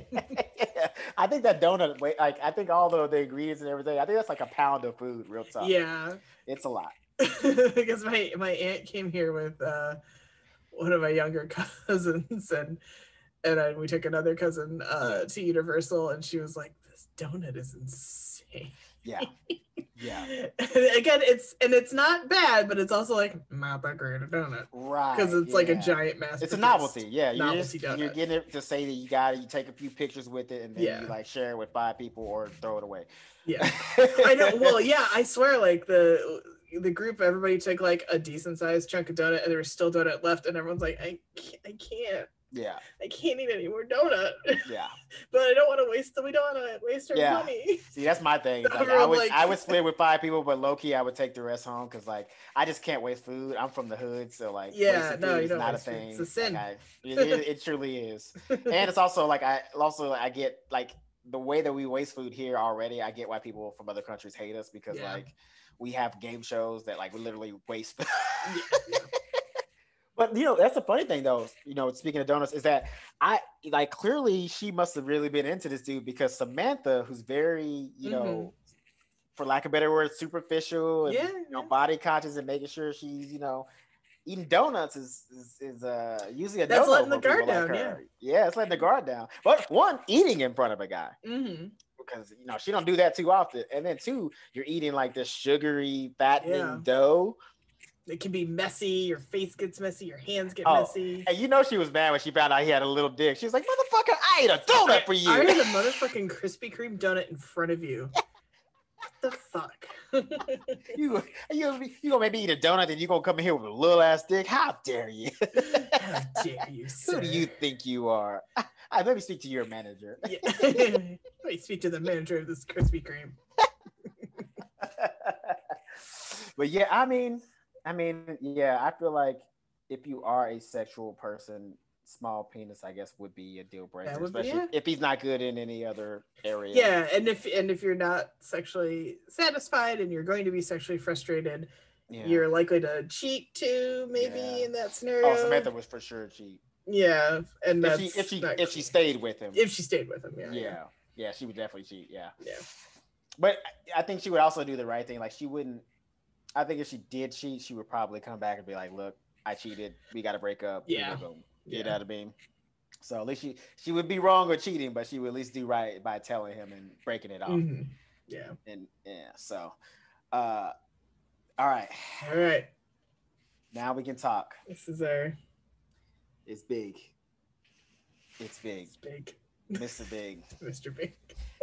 I think that donut, I think all the ingredients and everything, I think that's like a pound of food, real talk. Yeah. It's a lot. Because my aunt came here with one of my younger cousins and we took another cousin to Universal and she was like, this donut is insane. Yeah. Again, it's not bad, but it's also like not that great a donut, right? Because it's like a giant mass. It's a novelty, novelty donut. You're getting it to say that you take a few pictures with it, and then you like share it with 5 people or throw it away. Yeah, I know. Well, yeah, I swear, like the group, everybody took like a decent sized chunk of donut, and there was still donut left, and everyone's like, I can't. Yeah. I can't eat any more donut. Yeah. But I don't want to waste our money. See, that's my thing. Like, I would split with 5 people, but low key I would take the rest home because like I just can't waste food. I'm from the hood, so like you don't is not a thing. It's a sin. Like, it truly is. And it's also like I get like the way that we waste food here already. I get why people from other countries hate us because like we have game shows that like we literally waste. But that's the funny thing though, speaking of donuts, is that I like clearly she must have really been into this dude because Samantha, who's very, for lack of a better word, superficial and body conscious and making sure she's, eating donuts is usually a that's no-no letting the for guard people down, like her. Yeah, it's letting the guard down. But 1, eating in front of a guy. Mm-hmm. Because she don't do that too often. And then 2, you're eating like this sugary, fattening dough. It can be messy. Your face gets messy. Your hands get messy. And she was mad when she found out he had a little dick. She was like, "Motherfucker, I ate a donut for you. I ate a motherfucking Krispy Kreme donut in front of you. What the fuck? you gonna make me eat a donut and you gonna come in here with a little ass dick? How dare you? How dare you, sir? Who do you think you are? Let me speak to your manager. Let me speak to the manager of this Krispy Kreme. But yeah, I mean, I feel like if you are a sexual person, small penis, I guess, would be a deal breaker, especially if he's not good in any other area. Yeah, and if you're not sexually satisfied and you're going to be sexually frustrated, you're likely to cheat too, maybe in that scenario. Oh, Samantha was for sure cheat. Yeah, and if she stayed with him. If she stayed with him, yeah, she would definitely cheat. Yeah. But I think she would also do the right thing. Like, she wouldn't. I think if she did cheat, she would probably come back and be like, "Look, I cheated. We got to break up." Yeah. You know what I mean? So at least she would be wrong or cheating, but she would at least do right by telling him and breaking it off. Mm-hmm. Yeah. And yeah. So, all right. All right. Now we can talk. This is our. It's big. It's big. It's big. Mr. Big. Mr. Big.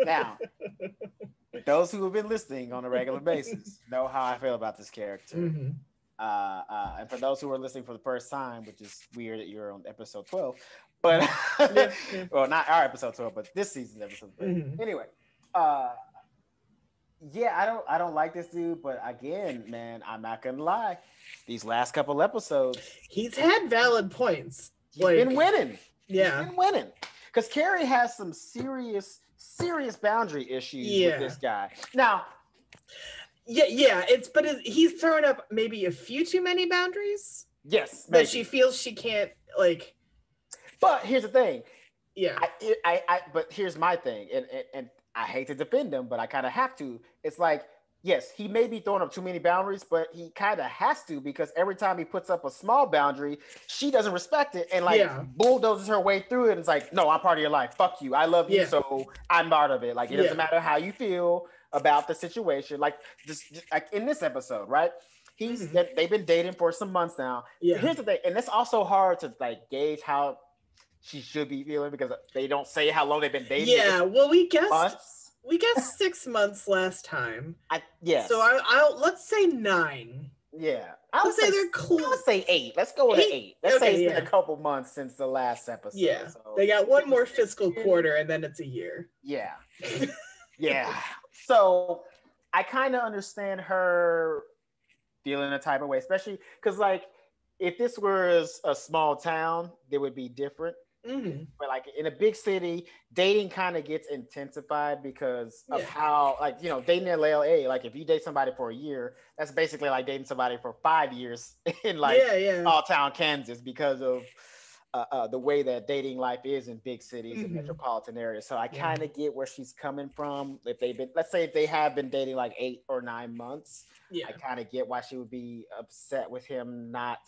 Now, those who have been listening on a regular basis know how I feel about this character. Mm-hmm. And for those who are listening for the first time, which is weird that you're on episode 12, but well, not our episode 12, but this season's episode 12. Mm-hmm. Anyway, yeah, I don't like this dude, but again, man, I'm not gonna lie. These last couple episodes, he's had valid points. He's been winning. Yeah, he's been winning. Because Carrie has some serious boundary issues with this guy. Now, he's throwing up maybe a few too many boundaries. Yes, that she feels she can't like. But here's the thing. Yeah. But here's my thing, and I hate to defend him, but I kind of have to. It's like, yes, he may be throwing up too many boundaries, but he kind of has to, because every time he puts up a small boundary, she doesn't respect it and bulldozes her way through it. And it's like, no, I'm part of your life. Fuck you. I love you, so I'm part of it. Like, it doesn't matter how you feel about the situation. Like, just like in this episode, right? They've been dating for some months now. Yeah. Here's the thing, and it's also hard to like gauge how she should be feeling because they don't say how long they've been dating. Yeah, well, we guessed. Months. We guessed 6 months last time. Yes. So I'll let's say 9. Yeah. Let's say they're close. Let's say 8. Let's go with 8. Let's say it's been a couple months since the last episode. Yeah. So. They got one more fiscal quarter and then it's a year. Yeah. Yeah. So I kind of understand her feeling a type of way, especially because like if this was a small town, it would be different. Mm-hmm. But like in a big city, dating kind of gets intensified because of how, like, you know, dating in LA, like if you date somebody for a year, that's basically like dating somebody for 5 years in like small town Kansas because of the way that dating life is in big cities and metropolitan areas. So I kind of get where she's coming from. If they've been, let's say if they have been dating like 8 or 9 months, I kind of get why she would be upset with him not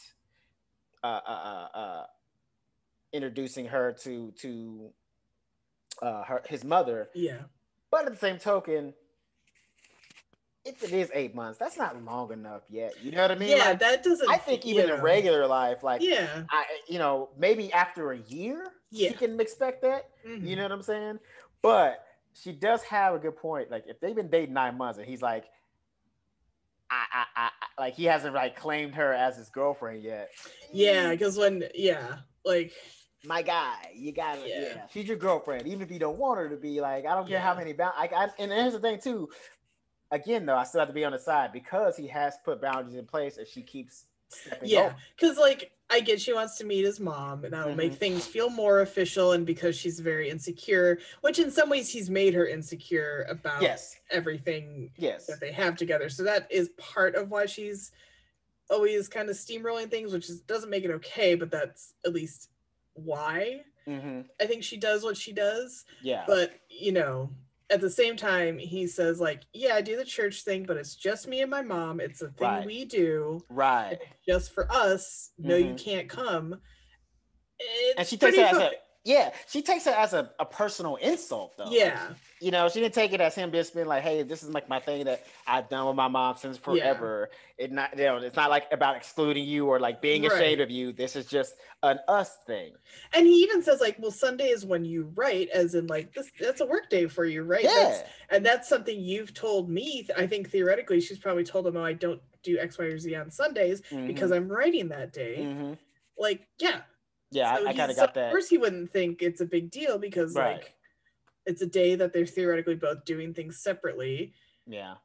introducing her to his mother. Yeah. But at the same token, if it is 8 months, that's not long enough yet. You know what I mean? Yeah, like, that doesn't. I think even in regular life, like, yeah, you know, maybe after a year, she can expect that. Mm-hmm. You know what I'm saying? But she does have a good point. Like, if they've been dating 9 months and he's like, I like he hasn't like claimed her as his girlfriend yet. Yeah, because like. My guy, you got it. She's your girlfriend, even if you don't want her to be. Like, I don't care how many and here's the thing too. Again, though, I still have to be on the side because he has put boundaries in place, and she keeps stepping over. Because like I get she wants to meet his mom, and that'll make things feel more official. And because she's very insecure, which in some ways he's made her insecure about everything that they have together. So that is part of why she's always kind of steamrolling things, which doesn't make it okay, but that's at least why I think she does what she does. But you know, at the same time he says like, I do the church thing, but it's just me and my mom, it's a thing we do, it's just for us. No, you can't come. And she takes it as a personal insult though. Like, you know, she didn't take it as him just being like, hey, this is like my thing that I've done with my mom since forever. It's not like about excluding you or like being ashamed of you. This is just an us thing. And he even says like, well, Sunday is when you write, as in like that's a work day for you, right? That's something you've told me. I think theoretically she's probably told him, oh, I don't do X, Y, or Z on Sundays because I'm writing that day. Like, so I kind of got that. Of course he wouldn't think it's a big deal because like it's a day that they're theoretically both doing things separately. So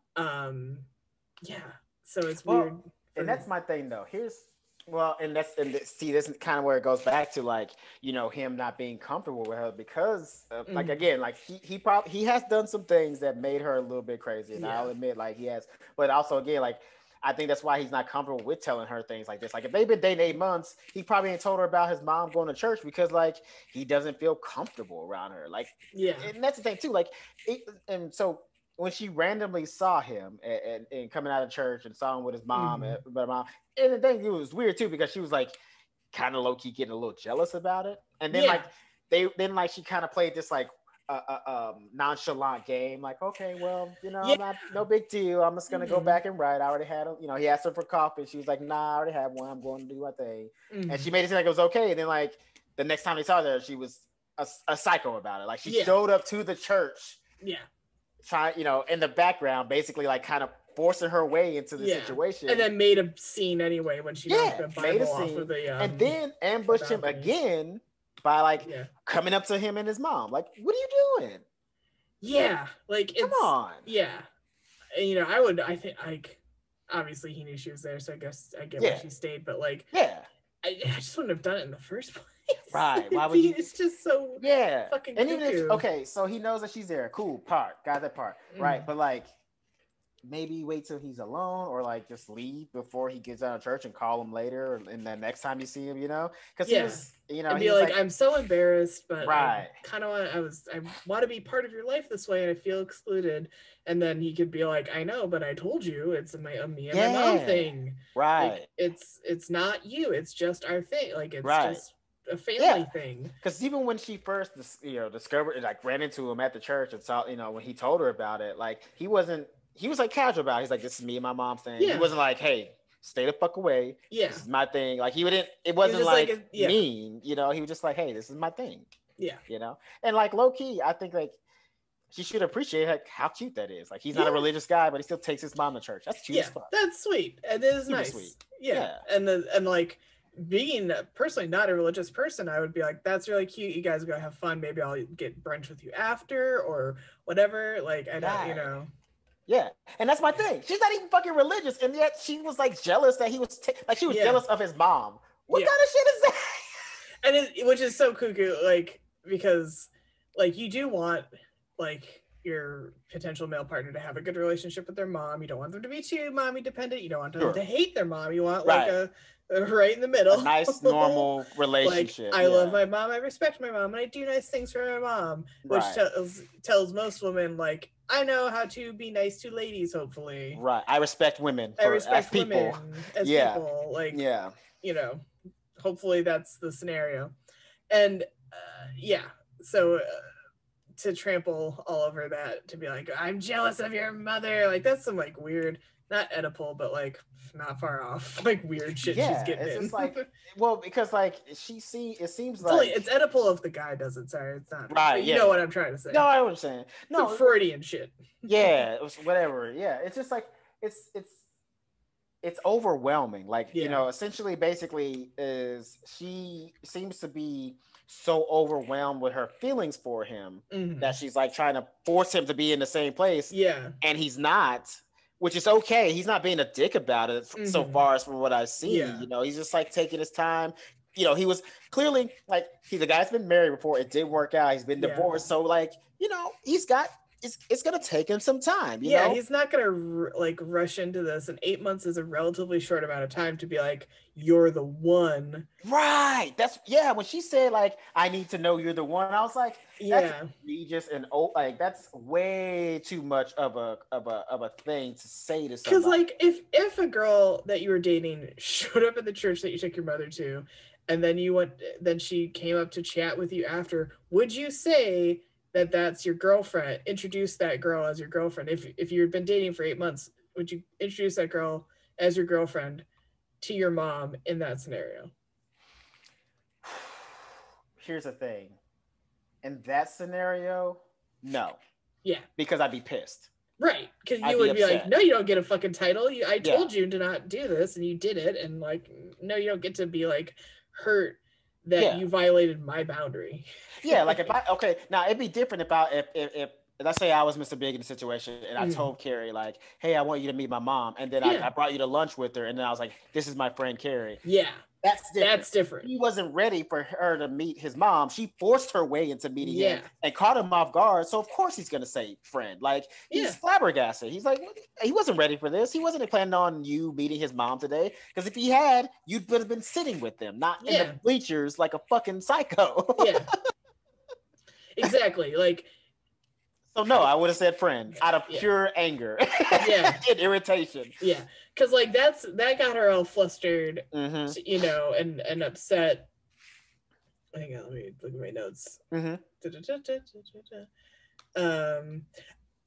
it's weird. And that's my thing though. This is kind of where it goes back to like, you know, him not being comfortable with her because like, again, like he has done some things that made her a little bit crazy, and I'll admit like he has, but also again, like I think that's why he's not comfortable with telling her things like this. Like if they've been dating 8 months, he probably ain't told her about his mom going to church because like he doesn't feel comfortable around her. Like, and that's the thing too. Like, and so when she randomly saw him and coming out of church and saw him with his mom, and the thing, it was weird too because she was like kind of low key getting a little jealous about it, and then like she kind of played this like nonchalant game, like, okay, well, you know, I'm not, no big deal, I'm just gonna go back and write. I already had you know, he asked her for coffee, she was like, nah, I already have one, I'm going to do my thing. And she made it seem like it was okay, and then like the next time they saw her, she was a psycho about it. Like she showed up to the church trying, you know, in the background, basically like kind of forcing her way into the situation, and then made a scene anyway when she knocked the Bible made a off scene, of the and then ambushed him again by like coming up to him and his mom. Like, what are you doing? Like, it's, come on. And, you know, I think like obviously he knew she was there, so I guess I get why she stayed, but like I just wouldn't have done it in the first place. Right. Why would you? It's just so fucking and cuckoo. Even if, okay, so he knows that she's there. Cool, got that part. Right. But like maybe wait till he's alone, or like just leave before he gets out of church and call him later, and the next time you see him, you know, because he was, you know, and be like, I'm so embarrassed, but I kind of I want to be part of your life this way, and I feel excluded. And then he could be like, I know, but I told you it's me and my mom thing, right? Like, it's not you, it's just our thing, like it's just a family thing. Because even when she first, you know, discovered, like ran into him at the church and saw, you know, when he told her about it, like he was like casual about it. He's like, this is me and my mom's thing. He wasn't like, hey, stay the fuck away. This is my thing. Like it wasn't like mean, you know, he was just like, hey, this is my thing. You know? And like low key, I think like she should appreciate like how cute that is. Like he's not a religious guy, but he still takes his mom to church. That's cute as fuck. That's sweet. And it is super nice. Sweet. And like being personally not a religious person, I would be like, that's really cute, you guys go have fun, maybe I'll get brunch with you after or whatever. Like I don't, you know. Yeah, and that's my thing. She's not even fucking religious, and yet she was like jealous that he was she was jealous of his mom. What kind of shit is that? And which is so cuckoo, like, because like you do want like your potential male partner to have a good relationship with their mom. You don't want them to be too mommy dependent. You don't want them to hate their mom. You want like a right in the middle, a nice normal relationship. Like, I love my mom, I respect my mom, and I do nice things for my mom, which tells most women, like, I know how to be nice to ladies, hopefully. Right. I respect women. I respect women as people. Like, you know, hopefully that's the scenario. And so to trample all over that, to be like, I'm jealous of your mother, like, that's some like weird, not Oedipal, but like not far off, like weird shit she's getting it's in. Just like, well, because like it seems like it's Oedipal if the guy does it. Sorry, it's not right. But you know what I'm trying to say. No, I know what I'm saying. No, some Freudian shit. Yeah, it was whatever. Yeah, it's just like it's overwhelming. Like you know, essentially, basically, is she seems to be so overwhelmed with her feelings for him that she's like trying to force him to be in the same place. Yeah, and he's not. Which is okay. He's not being a dick about it so far as from what I see. You know, he's just like taking his time. You know, he was clearly like he's a guy's been married before. It didn't work out. He's been divorced. So like, you know, he's got it's gonna take him some time. You know? He's not gonna like rush into this. And 8 months is a relatively short amount of time to be like, you're the one. Right. That's when she said like, I need to know you're the one. I was like, that's egregious and like that's way too much of a thing to say to somebody. Because like if a girl that you were dating showed up at the church that you took your mother to, and then she came up to chat with you after, would you say that that's your girlfriend, introduce that girl as your girlfriend? If you've been dating for 8 months, would you introduce that girl as your girlfriend to your mom in that scenario? Here's the thing. In that scenario, no. Yeah. Because I'd be pissed. Right. Because you would be like, no, you don't get a fucking title. I told you to not do this, and you did it. And like, no, you don't get to be like hurt that you violated my boundary. Like now it'd be different if let's say I was Mr. Big in the situation and I told Carrie like, hey, I want you to meet my mom, and then I brought you to lunch with her, and then I was like, this is my friend Carrie. That's different. He wasn't ready for her to meet his mom. She forced her way into meeting him and caught him off guard. So of course he's gonna say friend. Like he's flabbergasted. He's like, he wasn't ready for this. He wasn't planning on you meeting his mom today. Because if he had, you would have been sitting with them, not in the bleachers like a fucking psycho. Exactly. Like. So no, I would have said friend out of pure anger and irritation. Yeah, because like that got her all flustered, you know, and upset. Hang on, let me look at my notes. Oh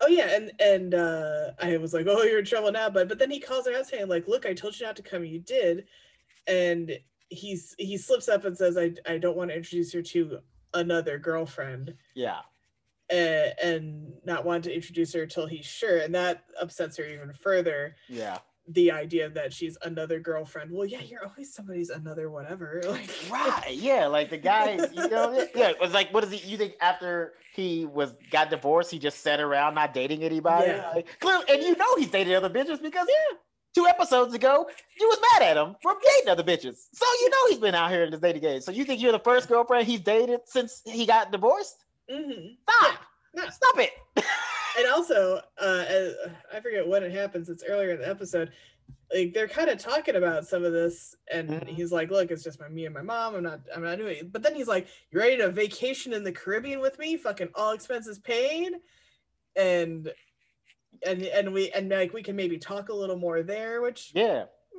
yeah, and I was like, oh, you're in trouble now, but then he calls her out saying like, look, I told you not to come, you did, and he slips up and says, I don't want to introduce her to another girlfriend. Yeah. And not want to introduce her till he's sure, and that upsets her even further. Yeah, the idea that she's another girlfriend. Well, yeah, you're always somebody's another whatever. Like, right? Yeah, like the guy, you know, it was like, what is he? You think after he got divorced, he just sat around not dating anybody? Yeah. Like, and you know he's dated other bitches because 2 episodes ago you was mad at him for dating other bitches, so you know he's been out here in this dating game. So you think you're the first girlfriend he's dated since he got divorced? Stop! Yeah. Stop it! And also, I forget when it happens. It's earlier in the episode. Like they're kind of talking about some of this, and he's like, "Look, it's just me and my mom. I'm not doing it." But then he's like, "You ready to vacation in the Caribbean with me? Fucking all expenses paid, and like we can maybe talk a little more there." Which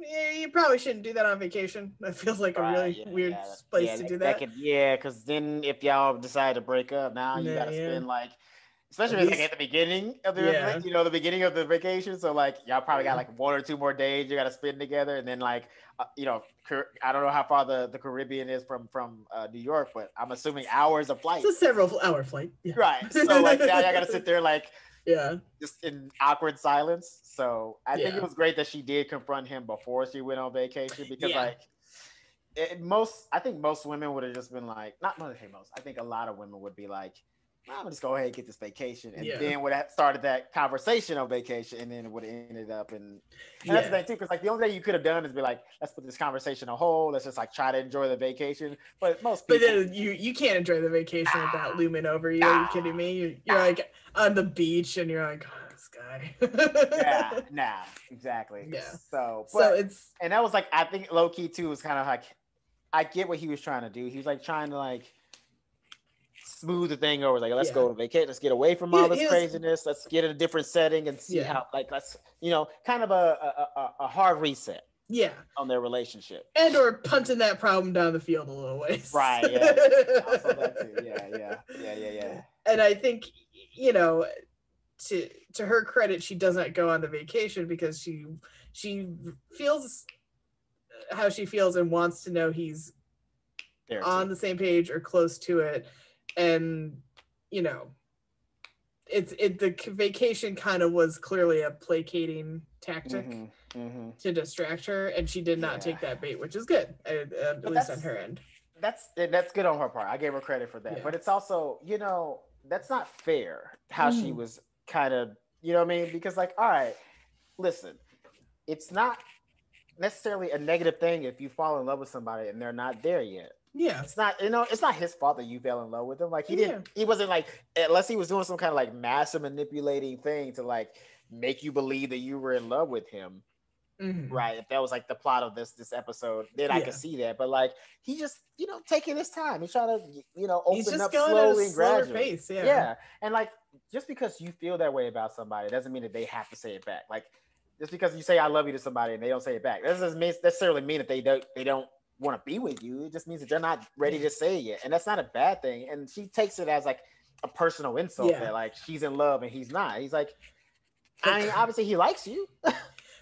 you probably shouldn't do that on vacation. That feels like a really weird place to do that. Because then if y'all decide to break up, now you gotta spend like, especially like at the beginning of the the beginning of the vacation. So like y'all probably got like 1 or 2 more days you gotta spend together, and then like I don't know how far the Caribbean is from New York, but I'm assuming hours of flight. It's a several hour flight. Yeah. Right. So like now y'all gotta sit there like. Just in awkward silence. So I think it was great that she did confront him before she went on vacation, because like I think most women would have just been like, not say most, I think a lot of women would be like, I'm gonna just go ahead and get this vacation, and then would have started that conversation on vacation, and then it would have ended up and that's the thing too, because like the only thing you could have done is be like, let's put this conversation on hold, let's just like try to enjoy the vacation. But most people, but then you can't enjoy the vacation with that looming over you. Are you kidding me? You're like on the beach, and you're like, oh, this guy. exactly. Yeah. So it's and that was like, I think low key too was kind of like, I get what he was trying to do. He was like trying to like smooth the thing over, like let's go to vacation, let's get away from all this craziness, let's get in a different setting and see how, like, let's, kind of a hard reset on their relationship, and or punting that problem down the field a little ways, right? Also that too. Yeah. And I think, to her credit, she does not go on the vacation because she feels how she feels and wants to know he's on the same page or close to it. And the vacation kind of was clearly a placating tactic to distract her, and she did not take that bait, which is good, at least on her end. That's good on her part. I gave her credit for that. But it's also, that's not fair how she was kind of, what I mean? Because like, all right, listen, it's not necessarily a negative thing if you fall in love with somebody and they're not there yet. Yeah, it's not, it's not his fault that you fell in love with him. Like he wasn't like, unless he was doing some kind of like massive manipulating thing to like make you believe that you were in love with him. Right. If that was like the plot of this episode, then I could see that. But like, he just, taking his time. He's trying to, open up slowly and gradually. Pace, and like, just because you feel that way about somebody doesn't mean that they have to say it back. Like, just because you say I love you to somebody and they don't say it back, that doesn't necessarily mean that they don't want to be with you. It just means that they're not ready to say it yet, and that's not a bad thing. And she takes it as like a personal insult that like she's in love and he's not. He's like, I mean, obviously he likes you.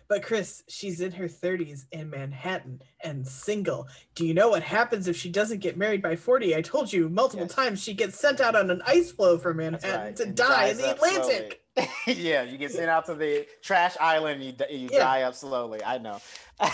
But Chris, she's in her 30s in Manhattan and single. Do you know what happens if she doesn't get married by 40? I told you multiple times she gets sent out on an ice floe from Manhattan to die in the Atlantic. Yeah, you get sent out to the trash island and you die up slowly. I know. I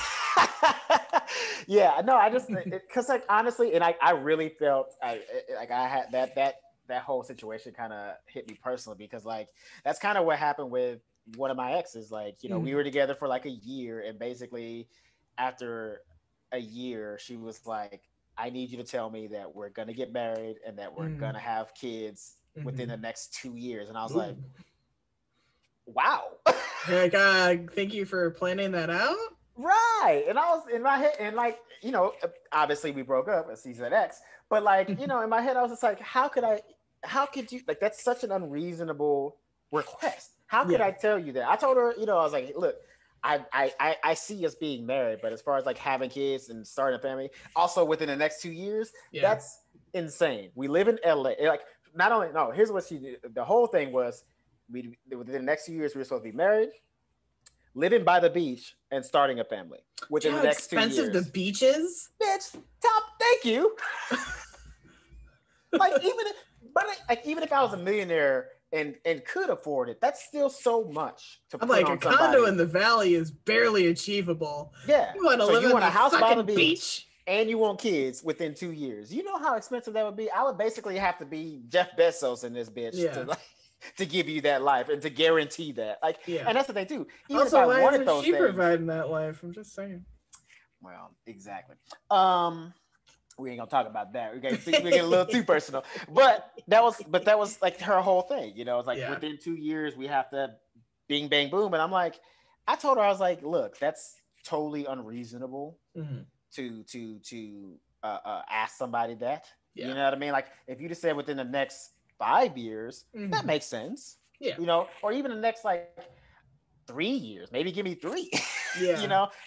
just, because like honestly, and I really felt I had that whole situation kind of hit me personally, because like that's kind of what happened with one of my exes. Like, we were together for like a year, and basically after a year she was like, I need you to tell me that we're gonna get married and that we're gonna have kids within the next 2 years. And I was like, wow. Like, thank you for planning that out. Right. And I was in my head, and like, obviously we broke up as season X, but like, in my head I was just like, how could you, like, that's such an unreasonable request. How could I tell you that? I told her, I was like, look, I see us being married, but as far as like having kids and starting a family, also within the next 2 years, that's insane. We live in LA. Like, not only, no, here's what she did. The whole thing was, within the next 2 years, we were supposed to be married, living by the beach, and starting a family within the next 2 years. How expensive the beach is? Bitch, thank you. Even if I was a millionaire and could afford it, that's still so much to put on somebody. A condo in the valley is barely achievable. Yeah. You want to live in a house by the beach, and you want kids within 2 years. You know how expensive that would be? I would basically have to be Jeff Bezos in this bitch to give you that life and to guarantee that. Like, and that's the thing too. Even also, if I wanted those she things, providing that life? I'm just saying. Well, exactly. We ain't gonna talk about that. We get a little too personal. But that was like her whole thing. It's like within 2 years we have to bing bang boom. And I'm like, I told her, I was like, look, that's totally unreasonable to ask somebody that. You know what I mean? Like, if you just said within the next 5 years, that makes sense. Yeah. Or even the next like 3 years, maybe give me 3.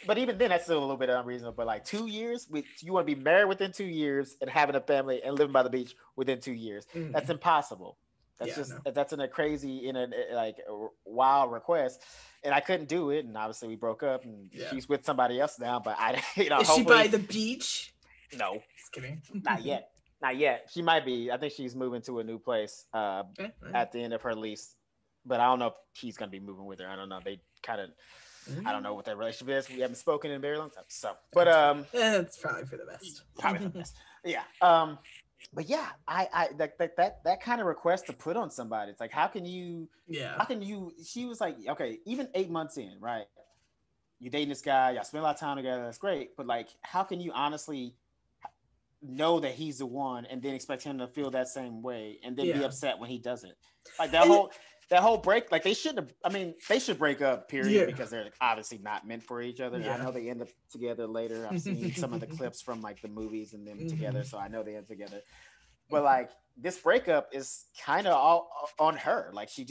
But even then that's still a little bit unreasonable. But like 2 years, you want to be married within 2 years and having a family and living by the beach within 2 years. That's impossible. That's in a crazy, like a wild request, and I couldn't do it. And obviously we broke up, and she's with somebody else now. But is she by the beach? No, just kidding. Not yet. She might be. I think she's moving to a new place at the end of her lease. But I don't know if he's going to be moving with her. I don't know. They kind of, I don't know what their relationship is. We haven't spoken in a very long time. So, but it's probably for the best. Probably for the best. Yeah. But yeah, I that kind of request to put on somebody. It's like, how can you? She was like, okay, even 8 months in, right? You dating this guy, y'all spend a lot of time together. That's great, but like, how can you honestly know that he's the one and then expect him to feel that same way and then be upset when he doesn't? Like that whole break, like they should break up, period, because they're obviously not meant for each other. I know they end up together later. I've seen some of the clips from like the movies and them together, so I know they end together. But like, this breakup is kind of all on her. Like, she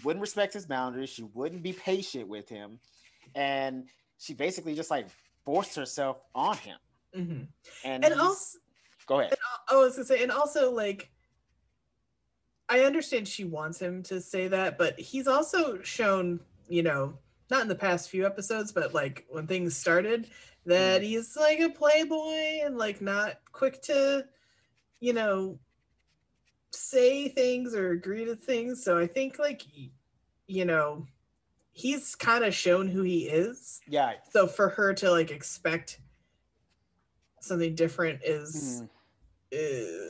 wouldn't respect his boundaries, she wouldn't be patient with him, and she basically just like forced herself on him. And also, go ahead. I was gonna say, and also, like, I understand she wants him to say that, but he's also shown, not in the past few episodes, but like when things started, that he's like a playboy and like not quick to, say things or agree to things. So I think, like, he's kind of shown who he is. Yeah. So for her to like expect something different is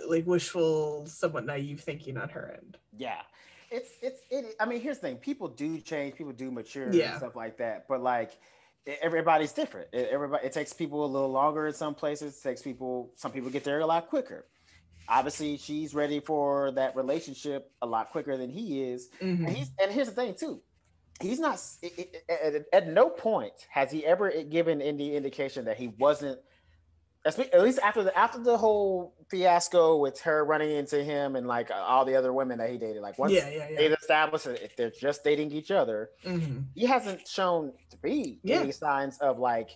like wishful, somewhat naive thinking on her end. Yeah. I mean, here's the thing. People do change, people do mature and stuff like that. But like, everybody's different. It takes people a little longer in some places. Some people get there a lot quicker. Obviously, she's ready for that relationship a lot quicker than he is. And here's the thing too. He's not at no point has he ever given any indication that he wasn't, at least after the whole fiasco with her running into him and like all the other women that he dated. Like, once they established that if they're just dating each other, he hasn't shown to be any signs of like,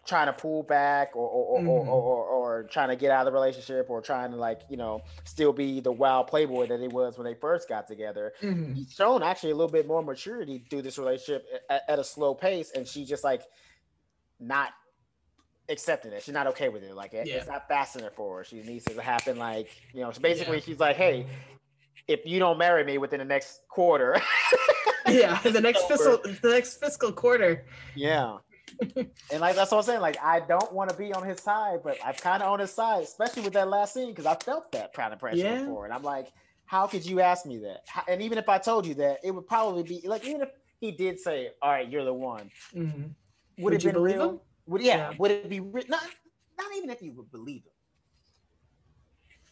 trying to pull back or trying to get out of the relationship or trying to like, still be the wild playboy that he was when they first got together. He's shown actually a little bit more maturity through this relationship at a slow pace, and she just like not accepting it. She's not okay with it. Like, it's not fast enough for her. She needs it to happen. Like, so basically she's like, hey, if you don't marry me within the next quarter, the next fiscal quarter. Yeah. And like, that's what I'm saying. Like, I don't want to be on his side, but I'm kind of on his side, especially with that last scene, because I felt that kind of pressure before. And I'm like, how could you ask me that? And even if I told you that, it would probably be like, even if he did say, all right, you're the one, would it be real? Would it be real? Not even if you would believe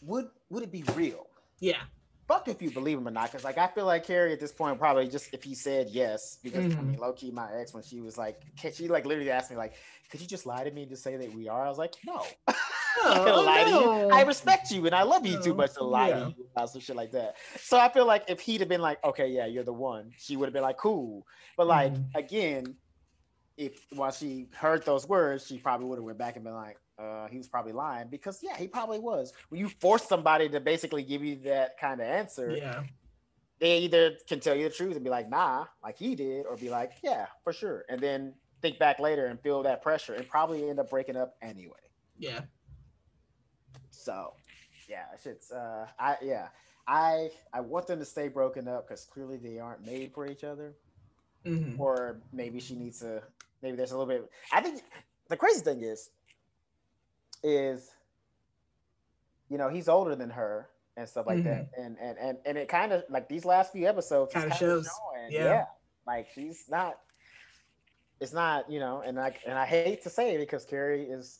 him. Would it be real? Yeah. Fuck if you believe him or not, because like, I feel like Carrie at this point probably just, if he said yes, because I mean, low key, my ex, when she was like, she like literally asked me like, could you just lie to me and just say that we are? I was like, no. I'm not gonna lie to you. I respect you and I love you too much to lie to you about some shit like that. So I feel like if he'd have been like, okay, yeah, you're the one, she would have been like, cool. But like, again, while she heard those words, she probably would have went back and been like, he was probably lying, because he probably was. When you force somebody to basically give you that kind of answer, they either can tell you the truth and be like, nah, like he did, or be like, yeah, for sure, and then think back later and feel that pressure and probably end up breaking up anyway. Yeah. So, yeah, shit's I want them to stay broken up, because clearly they aren't made for each other. Or maybe she needs to. Maybe there's a little bit. I think the crazy thing is he's older than her and stuff like that, and it kind of like these last few episodes kind of shows showing, like she's not. It's not, and I hate to say it, because Carrie is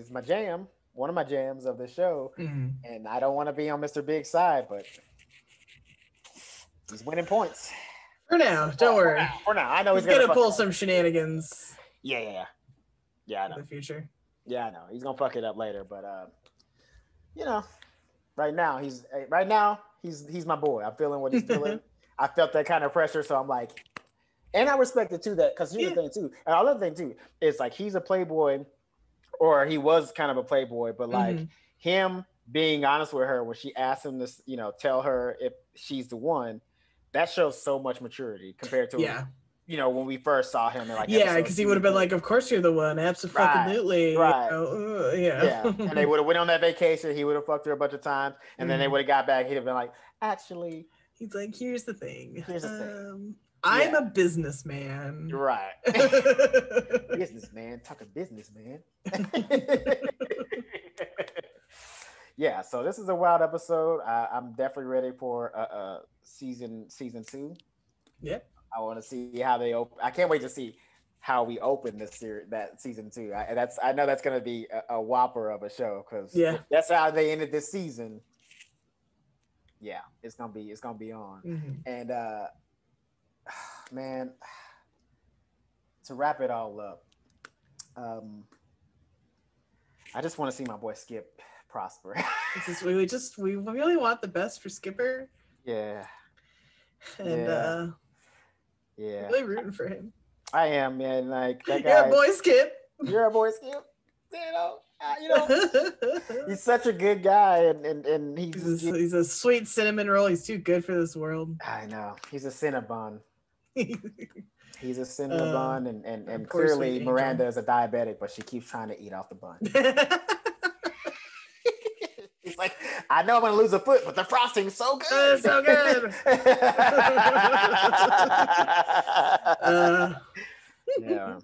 my jam, one of my jams of the show, and I don't want to be on Mr. Big's side, but he's winning points for now. Don't worry. For now, I know he's gonna pull some shenanigans. Yeah. I know. In the future. Yeah, I know. He's gonna fuck it up later, but right now he's my boy. I'm feeling what he's feeling. I felt that kind of pressure, so I'm like, and I respect it too. That, because here's the thing too, and another thing too, is like, he's a playboy, or he was kind of a playboy, but like him being honest with her when she asked him to, tell her if she's the one, that shows so much maturity compared to when we first saw him. Like, because he would have been like, of course you're the one, absolutely. Right. And they would have went on that vacation. He would have fucked her a bunch of times, and then they would have got back. He'd have been like, actually, he's like, here's the thing. I'm a businessman. You're right. Businessman, talking businessman. yeah, so this is a wild episode. I'm definitely ready for season 2. Yeah. I want to see how they open. I can't wait to see how we open this series, that season 2. I know that's going to be a whopper of a show because if that's how they ended this season. Yeah, it's gonna be on. Mm-hmm. And man, to wrap it all up, I just want to see my boy Skip prosper. we really want the best for Skipper. Yeah. And really rooting for him. I am, man. Like that guy. You're a boy, Skip. You're a boy, Skip. You know, he's such a good guy, and he's a sweet cinnamon roll. He's too good for this world. I know. He's a Cinnabon. He's a Cinnabon, and clearly Miranda is a diabetic, but she keeps trying to eat off the bun. He's like, I know I'm gonna lose a foot, but the frosting's so good. So good. Yeah.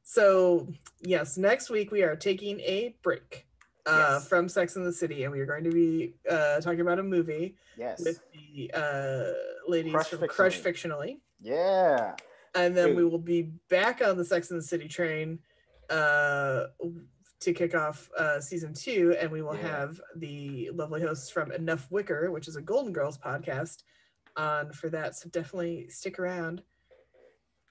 So yes, next week we are taking a break from Sex and the City, and we are going to be talking about a movie with the ladies from Crush Fictionally. Yeah. And then we will be back on the Sex and the City train to kick off season 2, and we will have the lovely hosts from Enough Wicker, which is a Golden Girls podcast, on for that. So definitely stick around.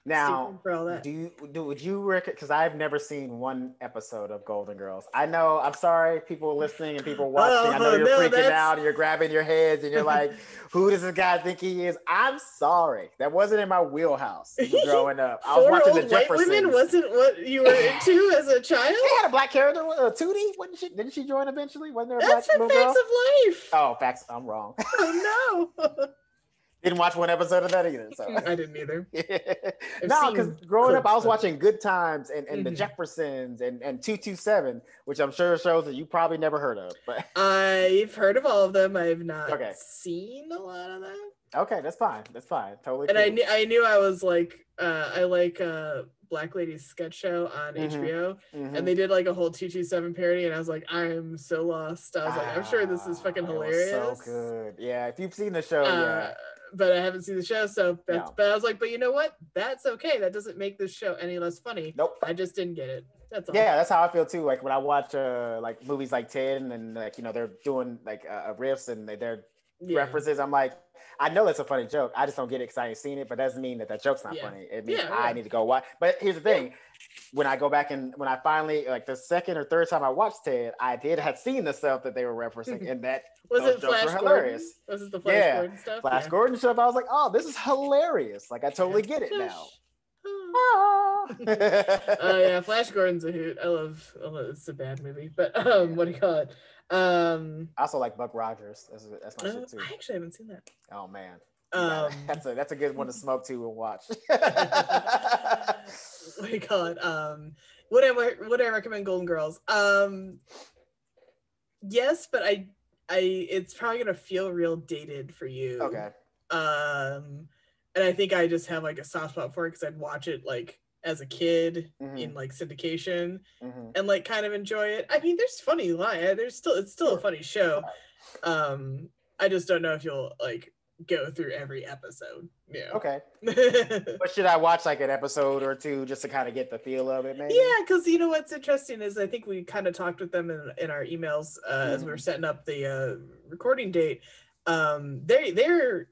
Now, would you reckon? Because I've never seen one episode of Golden Girls. I know. I'm sorry, people listening and people watching. I know you're freaking out and you're grabbing your heads and you're like, "Who does this guy think he is?" I'm sorry, that wasn't in my wheelhouse growing up. I was watching the Jeffersons. Women wasn't what you were into as a child. They had a black character, Tootie. Didn't she join eventually? Wasn't there a That's black from little Facts girl? of Life. Oh, Facts. I'm wrong. Oh no. Didn't watch one episode of that either. So I didn't either. No, because growing up, I was watching Good Times and the Jeffersons and 227, which I'm sure shows that you probably never heard of. But I've heard of all of them. I've not seen a lot of them. Okay, that's fine. That's fine. Totally. And cool. I knew I was like, I like Black Lady's sketch show on HBO, and they did like a whole 227 parody, and I was like, I'm so lost. I was like, I'm sure this is fucking hilarious. So good. Yeah, if you've seen the show, but I haven't seen the show, so that's, but I was like, but you know what? That's okay. That doesn't make this show any less funny. Nope. I just didn't get it. That's all. Yeah, that's how I feel too. Like when I watch like movies like 10 and like, you know, they're doing like riffs and they're references, I'm like, I know that's a funny joke. I just don't get it because I ain't seen it, but that doesn't mean that joke's not funny. It means I need to go watch. But here's the thing. When I go back and when I finally, like the second or third time I watched Ted, I had seen the stuff that they were referencing, and that was it jokes Flash were hilarious. Was it the Flash Gordon stuff? Flash Gordon stuff. I was like, oh, this is hilarious. Like I totally get it now. Yeah, Flash Gordon's a hoot. I love it's a bad movie, but what do you call it? I also like Buck Rogers. That's my shit too. I actually haven't seen that. Oh man. That's a good one to smoke to and watch. What do you call it? Would I recommend Golden Girls? Yes, but I it's probably gonna feel real dated for you. Okay. And I think I just have like a soft spot for it because I'd watch it like as a kid in like syndication and like kind of enjoy it. I mean, there's funny line. It's still a funny show. I just don't know if you'll like go through every episode. Yeah. Okay. But should I watch like an episode or two just to kind of get the feel of it, maybe? Yeah, because you know what's interesting is I think we kind of talked with them in our emails as we were setting up the recording date. They're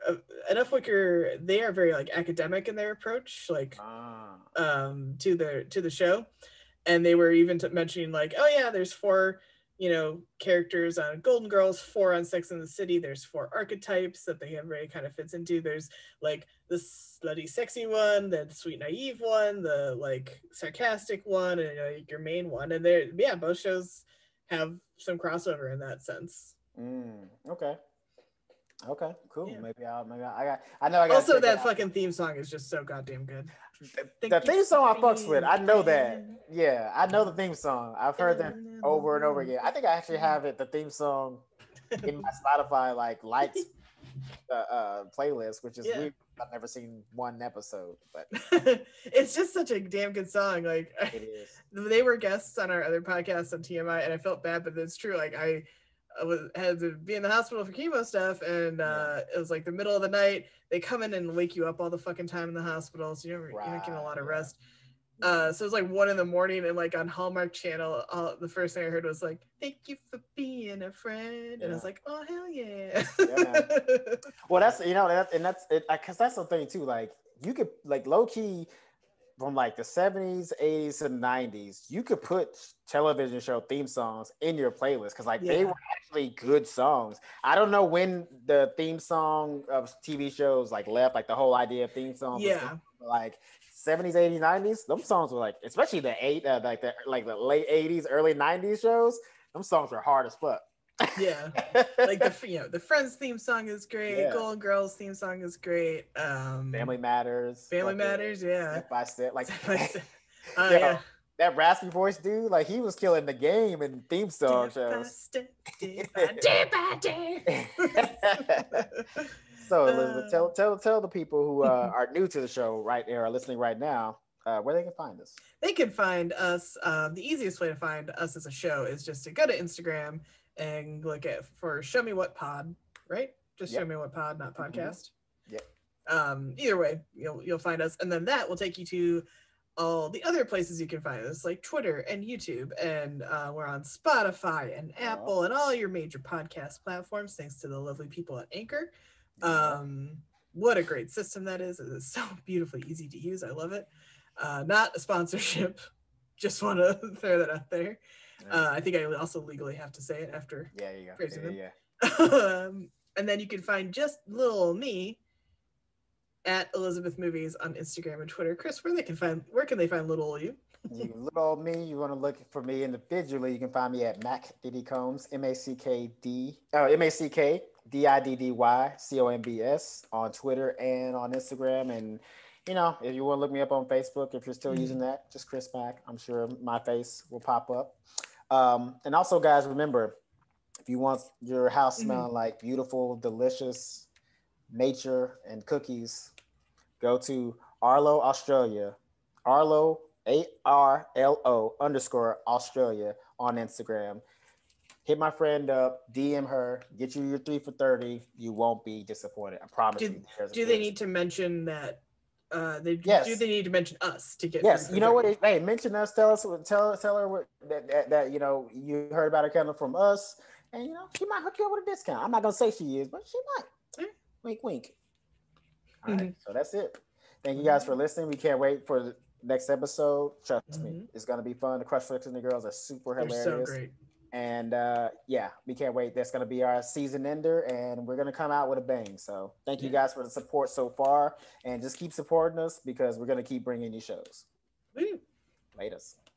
Enough Wicker, they are very like academic in their approach, like to the show, and they were even mentioning like, oh yeah, there's 4 characters on Golden Girls, 4 on Sex and the City. There's 4 archetypes that they have really kind of fits into. There's like the slutty sexy one, the sweet naive one, the like sarcastic one, and your main one. And both shows have some crossover in that sense. Okay, cool. Yeah. Maybe I know I got also that fucking theme song is just so goddamn good. The theme song I fucks with. I know that. Yeah, I know the theme song. I've heard that over and over again. I think I actually have the theme song in my Spotify liked playlist, which is weird. I've never seen one episode, but it's just such a damn good song. Like it is. They were guests on our other podcast on TMI, and I felt bad, but it's true. Like I had to be in the hospital for chemo stuff, and it was like the middle of the night. They come in and wake you up all the fucking time in the hospital, so you're not getting a lot of rest. So it was like 1 a.m, and like on Hallmark Channel, the first thing I heard was like, "Thank you for being a friend," and I was like, "Oh hell yeah!" Well, that's that's it, because that's the thing too. Like you could like low key from like the 70s, 80s, and 90s, you could put television show theme songs in your playlist because like they were actually good songs. I don't know when the theme song of TV shows like left, like the whole idea of theme songs. Like 70s, 80s, 90s, them songs were like, especially the the late 80s, early 90s shows, them songs were hard as fuck. Yeah, like the Friends theme song is great. Golden Girls theme song is great. Family Matters, Step by Step, like that raspy voice dude, like he was killing the game in theme song shows. Day by day. So Elizabeth, tell the people who are new to the show right there, are listening right now, where they can find us. They can find us. The easiest way to find us as a show is just to go to Instagram and look for Show Me What Pod, right? Just Show Me What Pod, not podcast. Either way, you'll find us, and then that will take you to all the other places you can find us, like Twitter and YouTube, and we're on Spotify and Apple and all your major podcast platforms, thanks to the lovely people at Anchor. What a great system that is. It is so beautifully easy to use. I love it. Not a sponsorship. Just want to throw that out there. I think I also legally have to say it after praising them. And then you can find just little me at Elizabeth Movies on Instagram and Twitter. Chris, where can they find little you? Little old me, you want to look for me individually, you can find me at Mack Diddy Combs, MackDiddyCombs on Twitter and on Instagram. And if you want to look me up on Facebook, if you're still using that, just Chris Mack, I'm sure my face will pop up. And also, guys, remember, if you want your house smelling like beautiful, delicious nature and cookies, go to Arlo Australia, Arlo ARLO _Australia on Instagram. Hit my friend up, DM her, get you your 3 for $30. You won't be disappointed. I promise you. Do they need to mention that? Do they need to mention us to get? Yes, you know what? Hey, mention us. Tell her that you heard about her coming from us, and she might hook you up with a discount. I'm not gonna say she is, but she might. Wink, wink. All right, so that's it. Thank you guys for listening. We can't wait for the next episode. Trust me, it's gonna be fun. The Crush Flicks and the girls are super hilarious. They're so great. And we can't wait. That's going to be our season ender, and we're going to come out with a bang. So thank you guys for the support so far, and just keep supporting us because we're going to keep bringing you shows. Latest.